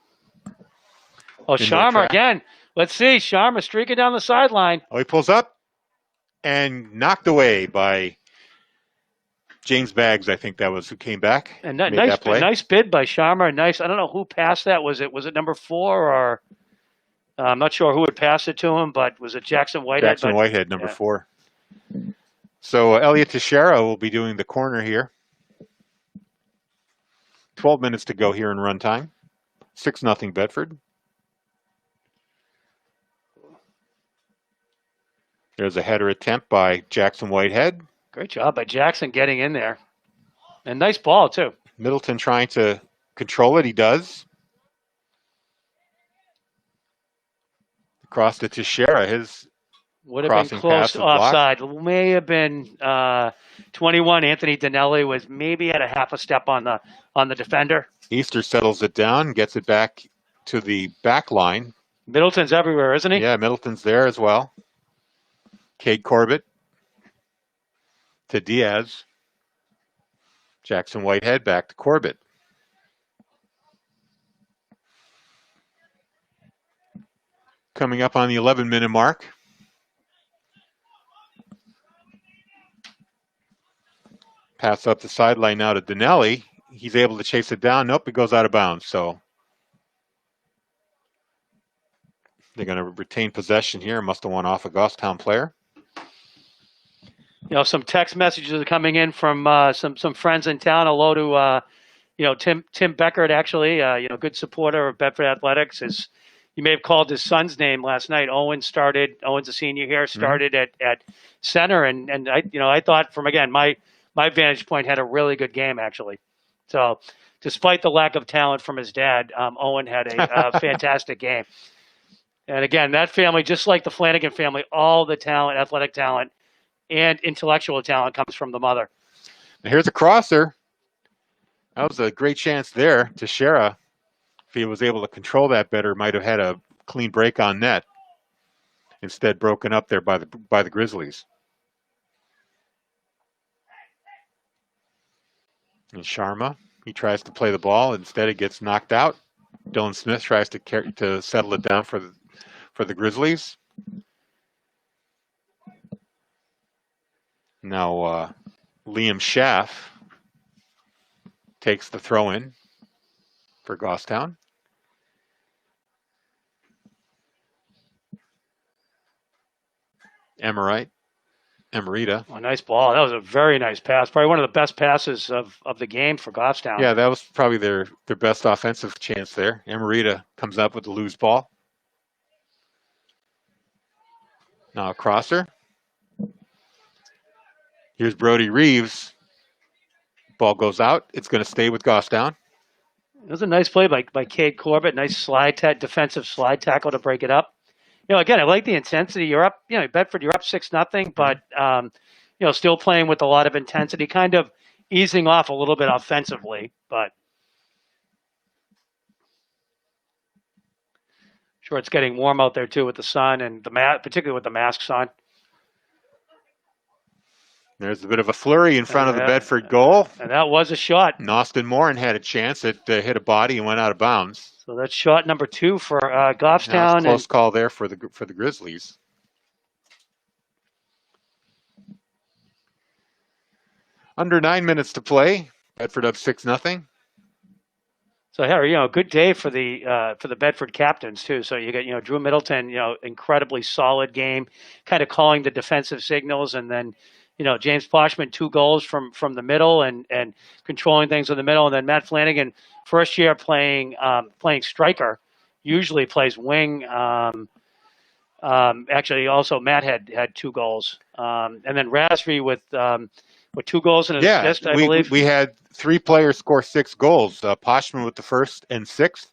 Speaker 2: Oh, Sharma again. Let's see. Sharma streaking down the sideline.
Speaker 4: Oh, he pulls up and knocked away by James Baggs. I think that was who came back.
Speaker 2: And nice bid by Sharma. Nice. I don't know who passed that. Was it number 4 or I'm not sure who had passed it to him, but was it Jackson Whitehead?
Speaker 4: Whitehead, number 4. So Elliot Teixeira will be doing the corner here. 12 minutes to go here in run time. 6-0 Bedford. There's a header attempt by Jackson Whitehead.
Speaker 2: Great job by Jackson getting in there. And nice ball, too.
Speaker 4: Middleton trying to control it. He does. Across to Teixeira. His
Speaker 2: Would have
Speaker 4: Crossing
Speaker 2: been close
Speaker 4: pass was blocked.
Speaker 2: offside. May have been 21. Anthony Danelli was maybe at a half a step on the defender.
Speaker 4: Easter settles it down, gets it back to the back line.
Speaker 2: Middleton's everywhere, isn't he?
Speaker 4: Yeah, Middleton's there as well. Cade Corbett to Diaz. Jackson Whitehead back to Corbett. Coming up on the 11-minute mark. Pass up the sideline now to Danelli. He's able to chase it down. Nope, it goes out of bounds. So they're going to retain possession here. Must have won off a Goffstown player.
Speaker 2: You know, some text messages are coming in from some friends in town. Hello to Tim Beckert, actually, good supporter of Bedford Athletics. As you may have called his son's name last night. Owen's a senior here, started at center, and I thought from again my vantage point had a really good game actually. So despite the lack of talent from his dad, Owen had a fantastic game. And again, that family, just like the Flanagan family, all the talent, athletic talent, and intellectual talent comes from the mother.
Speaker 4: Now here's a crosser. That was a great chance there to Shera. If he was able to control that better, might have had a clean break on net. Instead, broken up there by the Grizzlies. And Sharma, he tries to play the ball. Instead, it gets knocked out. Dylan Smith tries to settle it down for the Grizzlies. Now, Liam Schaff takes the throw in for Goffstown. Emerita.
Speaker 2: Oh, nice ball. That was a very nice pass. Probably one of the best passes of the game for Goffstown.
Speaker 4: Yeah, that was probably their best offensive chance there. Emerita comes up with the loose ball. Now a crosser. Here's Brody Reeves. Ball goes out. It's going to stay with Goffstown.
Speaker 2: It was a nice play by Cade Corbett. Nice defensive slide tackle to break it up. Again, I like the intensity. You're up, Bedford, you're up 6-0, but, still playing with a lot of intensity, kind of easing off a little bit offensively, but sure it's getting warm out there too with the sun and particularly with the masks on.
Speaker 4: There's a bit of a flurry in front of the Bedford goal.
Speaker 2: And that was a shot.
Speaker 4: And Austin Morin had a chance. It hit a body and went out of bounds.
Speaker 2: So that's shot number 2 for Goffstown.
Speaker 4: Close call there for the Grizzlies. Under 9 minutes to play. Bedford up 6-0.
Speaker 2: So Harry, good day for the Bedford captains too. So you get Drew Middleton, incredibly solid game, kind of calling the defensive signals, and then James Poschmann 2 goals from the middle and controlling things in the middle, and then Matt Flanagan, first year playing striker, usually plays wing. Actually, also Matt had 2 goals, and then Rasby with 2 goals and an assist, I believe.
Speaker 4: We had 3 players score 6 goals. Poschmann with the first and 6th,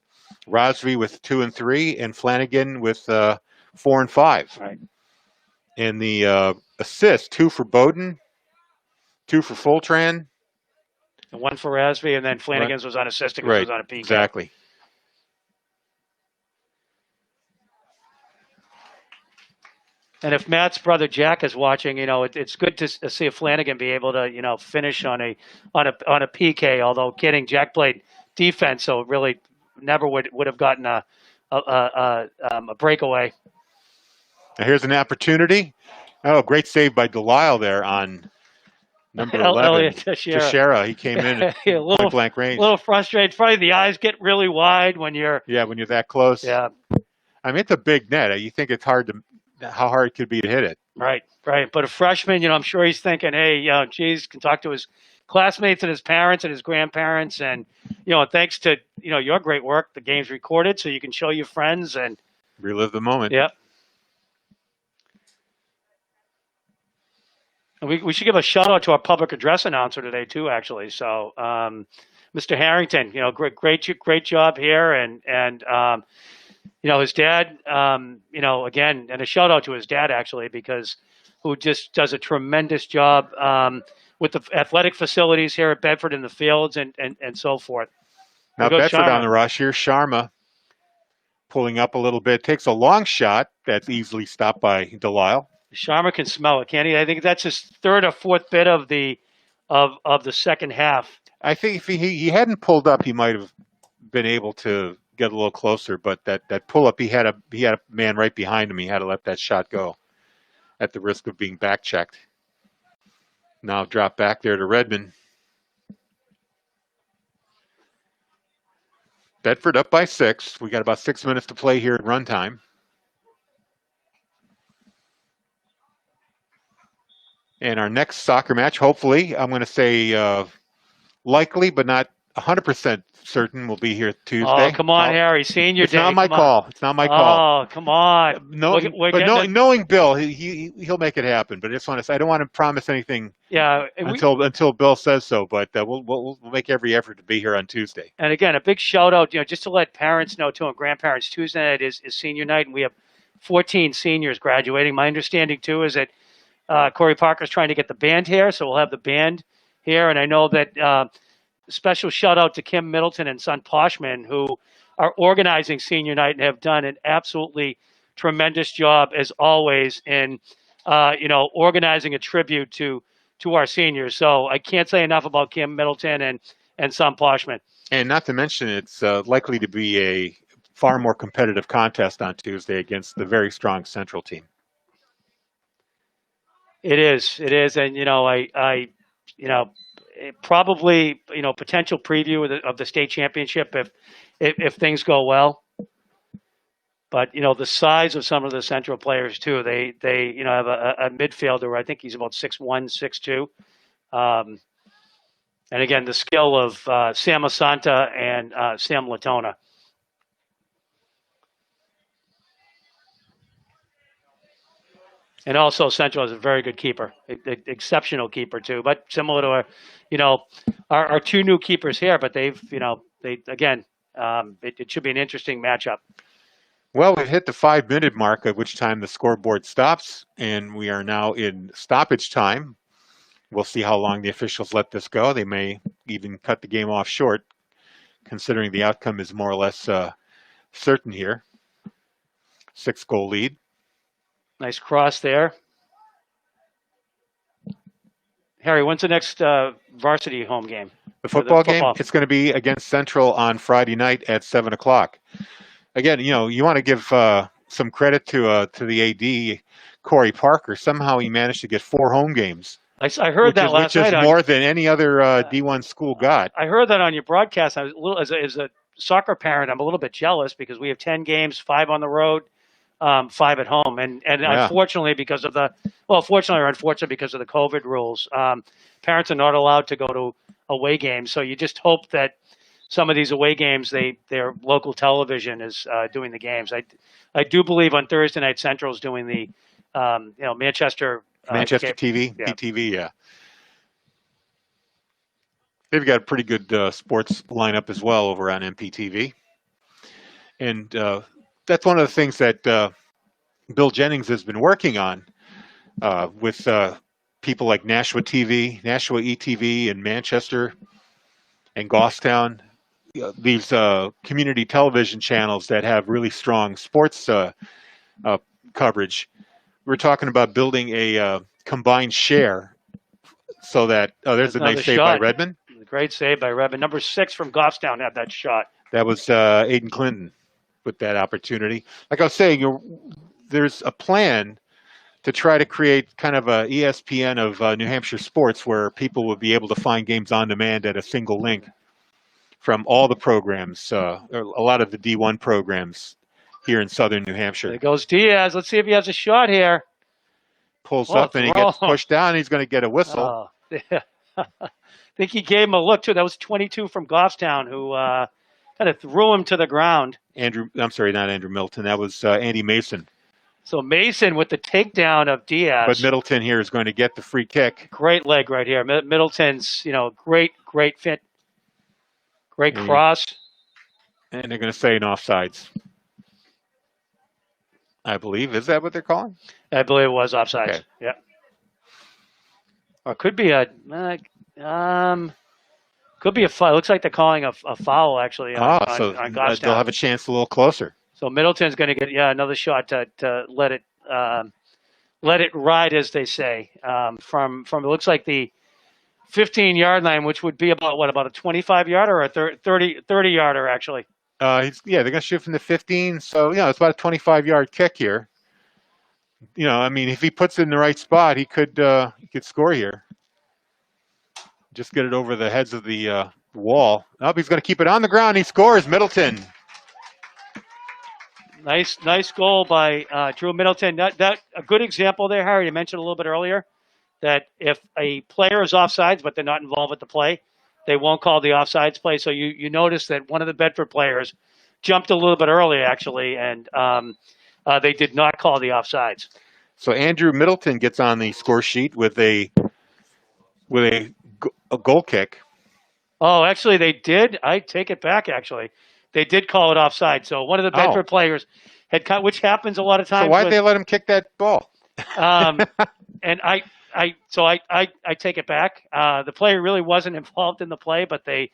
Speaker 4: Rasby with 2 and 3, and Flanagan with 4 and 5.
Speaker 2: Right.
Speaker 4: And the assist, 2 for Bowden, 2 for Fultran.
Speaker 2: And 1 for Rasby, and then Flanagan's was on assisting,
Speaker 4: right.
Speaker 2: was on a PK.
Speaker 4: Exactly.
Speaker 2: And if Matt's brother Jack is watching, it's good to see a Flanagan be able to, finish on a PK. Although kidding, Jack played defense, so really never would have gotten a breakaway.
Speaker 4: Now here's an opportunity. Oh, great save by Delisle there on number 11. Teixeira. He came in at point blank range.
Speaker 2: A little frustrated. Probably the eyes get really wide when you're
Speaker 4: that close.
Speaker 2: Yeah.
Speaker 4: I mean, it's a big net. You think it's how hard it could be to hit it.
Speaker 2: Right. But a freshman, I'm sure he's thinking, hey, geez, can talk to his classmates and his parents and his grandparents. And, thanks to, your great work, the game's recorded so you can show your friends and
Speaker 4: relive the moment.
Speaker 2: Yep. And we should give a shout out to our public address announcer today too, actually. So, Mr. Harrington, great job here, and his dad, again, and a shout out to his dad actually, because who just does a tremendous job with the athletic facilities here at Bedford in the fields and so forth.
Speaker 4: Now
Speaker 2: There goes
Speaker 4: Bedford on
Speaker 2: Sharma.
Speaker 4: the rush here. Sharma pulling up a little bit, takes a long shot that's easily stopped by Delisle.
Speaker 2: Sharma can smell it, can't he? I think that's his third or fourth bit of the second half.
Speaker 4: I think if he hadn't pulled up, he might have been able to get a little closer. But that pull up, he had a man right behind him. He had to let that shot go at the risk of being back checked. Now drop back there to Redmond. Bedford up by 6. We got about 6 minutes to play here at runtime. And our next soccer match, hopefully, I'm going to say likely, but not 100% certain, will be here Tuesday.
Speaker 2: Oh, come on, Harry, senior
Speaker 4: it's
Speaker 2: day.
Speaker 4: Not my
Speaker 2: come
Speaker 4: call.
Speaker 2: On.
Speaker 4: It's not my call.
Speaker 2: Oh, come on.
Speaker 4: Knowing Bill, he'll make it happen. But I just want to say, I don't want to promise anything.
Speaker 2: Yeah,
Speaker 4: until Bill says so. But we'll make every effort to be here on Tuesday.
Speaker 2: And again, a big shout out, just to let parents know too, and grandparents. Tuesday night is senior night, and we have 14 seniors graduating. My understanding too is that Corey Parker's trying to get the band here, so we'll have the band here. And I know that special shout out to Kim Middleton and son Poschmann, who are organizing senior night and have done an absolutely tremendous job as always in organizing a tribute to our seniors. So I can't say enough about Kim Middleton and son Poschmann.
Speaker 4: And not to mention, it's likely to be a far more competitive contest on Tuesday against the very strong Central team.
Speaker 2: It is, and probably potential preview of the state championship if things go well. But the size of some of the Central players too. They have a midfielder. I think he's about 6'1", 6'2". And again, the skill of Sam Asanta and Sam Latona. And also Central is a very good keeper, exceptional keeper too. But similar to our two new keepers here, but it should be an interesting matchup.
Speaker 4: Well, we've hit the 5-minute mark, at which time the scoreboard stops, and we are now in stoppage time. We'll see how long the officials let this go. They may even cut the game off short, considering the outcome is more or less certain here. 6-goal lead.
Speaker 2: Nice cross there. Harry, when's the next varsity home game?
Speaker 4: The football game? It's going to be against Central on Friday night at 7 o'clock. Again, you want to give some credit to the AD, Corey Parker. Somehow he managed to get 4 home games.
Speaker 2: I heard that last night.
Speaker 4: Which is more than any other D1 school got.
Speaker 2: I heard that on your broadcast. I was a little, as a soccer parent, I'm a little bit jealous because we have 10 games, 5 on the road, 5 at home, and
Speaker 4: Yeah.
Speaker 2: unfortunately because of fortunately or unfortunately because of the COVID rules, parents are not allowed to go to away games. So you just hope that some of these away games, their local television is doing the games. I do believe on Thursday night Central is doing the Manchester
Speaker 4: TV,
Speaker 2: yeah.
Speaker 4: BCTV, yeah. They've got a pretty good sports lineup as well over on MPTV. And that's one of the things that Bill Jennings has been working on with people like Nashua TV, Nashua ETV in Manchester and Goffstown. These community television channels that have really strong sports coverage. We're talking about building a combined share so that there's a nice save by Redmond.
Speaker 2: Great save by Redmond. Number 6 from Goffstown had that shot.
Speaker 4: That was Aiden Clinton with that opportunity. Like I was saying, there's a plan to try to create kind of a ESPN of New Hampshire sports where people would be able to find games on demand at a single link from all the programs, a lot of the D1 programs here in southern New Hampshire.
Speaker 2: There goes Diaz. Let's see if he has a shot here.
Speaker 4: Pulls up and he gets pushed down. He's going to get a whistle.
Speaker 2: Oh, yeah. I think he gave him a look too. That was 22 from Goffstown who kind of threw him to the ground.
Speaker 4: I'm sorry, not Andrew Middleton. That was Andy Mason.
Speaker 2: So Mason with the takedown of Diaz.
Speaker 4: But Middleton here is going to get the free kick.
Speaker 2: Great leg right here. Middleton's, great fit. Great cross.
Speaker 4: And they're going to say an offsides. I believe. Is that what they're calling?
Speaker 2: I believe it was offsides.
Speaker 4: Okay.
Speaker 2: Yeah. Or it could be a foul. Looks like they're calling a foul actually on
Speaker 4: So
Speaker 2: on
Speaker 4: they'll
Speaker 2: Goffstown.
Speaker 4: have a chance a little closer.
Speaker 2: So Middleton's going to get another shot to let it ride, as they say, from it looks like the 15-yard line, which would be about a 25-yarder or a 30-yarder actually.
Speaker 4: They're going to shoot from the 15, so it's about a 25-yard kick here. I mean, if he puts it in the right spot, he could score here. Just get it over the heads of the wall. Oh, he's going to keep it on the ground. He scores. Middleton.
Speaker 2: Nice goal by Drew Middleton. That a good example there, Harry. You mentioned a little bit earlier that if a player is offsides but they're not involved with the play, they won't call the offsides play. So you notice that one of the Bedford players jumped a little bit early actually, and they did not call the offsides.
Speaker 4: So Andrew Middleton gets on the score sheet with a goal kick.
Speaker 2: Oh, actually, they did. I take it back. Actually, they did call it offside. So one of the Bedford players had cut, which happens a lot of times.
Speaker 4: So why'd they let him kick that ball?
Speaker 2: And I take it back. The player really wasn't involved in the play, but they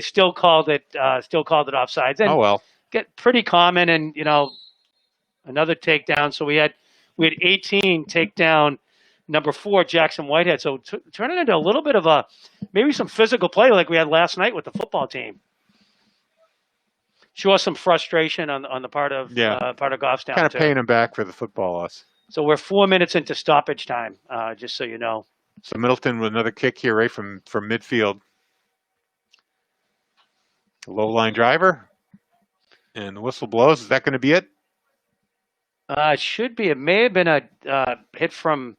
Speaker 2: still called it offsides. And get pretty common, and another takedown. So we had 18 takedown number 4, Jackson Whitehead. So turn it into a little bit of maybe some physical play like we had last night with the football team. Show us some frustration on the part of Goffstown.
Speaker 4: Kind of paying him back for the football loss. So
Speaker 2: we're 4 minutes into stoppage time, just so you know.
Speaker 4: So Middleton with another kick here, right from midfield. Low line driver, and the whistle blows. Is that going to be it?
Speaker 2: It should be. It may have been a hit from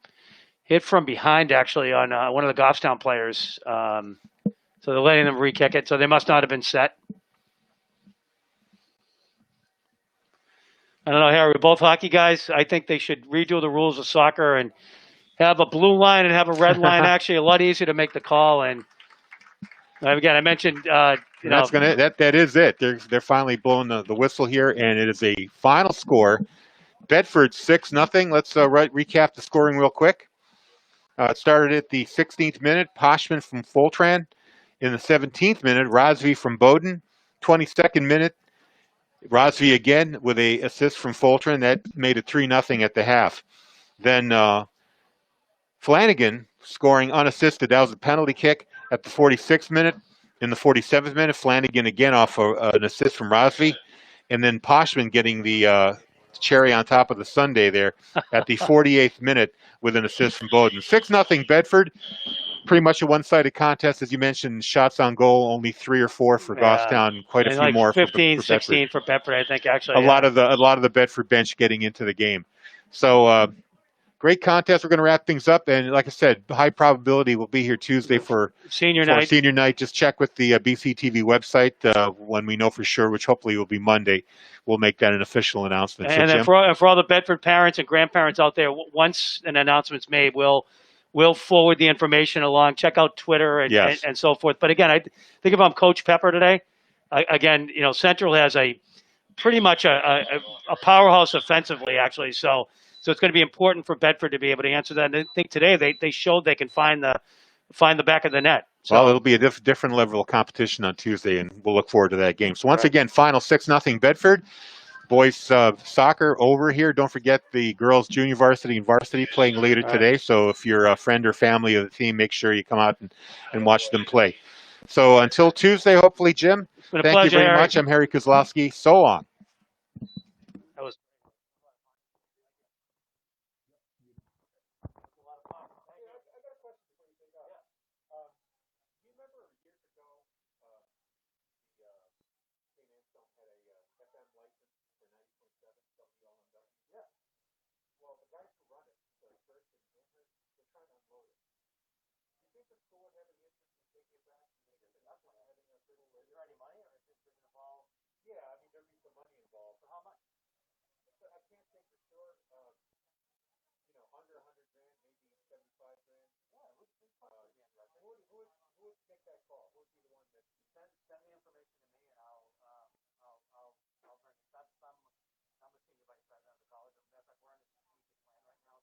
Speaker 2: behind actually on one of the Goffstown players. So they're letting them re-kick it. So they must not have been set. I don't know, Harry. We're both hockey guys. I think they should redo the rules of soccer and have a blue line and have a red line. Actually, a lot easier to make the call. And again, I mentioned
Speaker 4: that is it. They're finally blowing the whistle here, and it is a final score. Bedford 6-0. Let's recap the scoring real quick. It started at the 16th minute. Poschmann from Foltran. In the 17th minute, Rosvi from Bowden. 22nd minute, Rosvi again with a assist from Foltran. That made it 3-0 at the half. Then Flanagan scoring unassisted. That was a penalty kick at the 46th minute. In the 47th minute, Flanagan again off an assist from Rosvi. And then Poschmann getting the cherry on top of the sundae there at the 48th minute with an assist from Bowden. 6-0 Bedford. Pretty much a one-sided contest, as you mentioned. Shots on goal, only 3 or 4 for Goffstown. Quite a few more
Speaker 2: 15,
Speaker 4: for
Speaker 2: 16 for Bedford, I think. Actually,
Speaker 4: a lot of the Bedford bench getting into the game. So great contest. We're going to wrap things up, and like I said, high probability we'll be here Tuesday for
Speaker 2: senior night.
Speaker 4: Senior night. Just check with the BCTV website when we know for sure, which hopefully will be Monday. We'll make that an official announcement.
Speaker 2: And then for all the Bedford parents and grandparents out there, once an announcement's made, we'll forward the information along. Check out Twitter and so forth. But again, I think if I'm Coach Pepper today, again, Central has pretty much a powerhouse offensively, actually. So it's going to be important for Bedford to be able to answer that. And I think today they showed they can find the back of the net. So,
Speaker 4: well, it'll be a different level of competition on Tuesday, and we'll look forward to that game. So once again, final 6-0 Bedford. Boys soccer over here. Don't forget the girls junior varsity and varsity playing later today. So if you're a friend or family of the team, make sure you come out and watch them play. So until Tuesday, hopefully, Jim, thank you very much. I'm Harry Kozlowski. So long.
Speaker 2: That was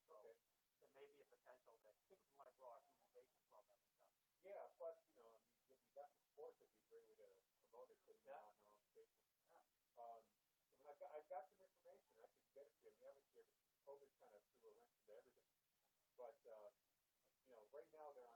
Speaker 2: So
Speaker 3: Okay.
Speaker 2: there may be a potential that I think we want to grow our human bacon program and stuff.
Speaker 3: Yeah, plus, you know, I mean, if we got the sport, it'd be a great way to promote it, put it
Speaker 2: Yeah.
Speaker 3: on our own station. I mean, I've got some information, I could get it to you, we haven't here, COVID kind of threw a wrench into everything. But, you know, right now they're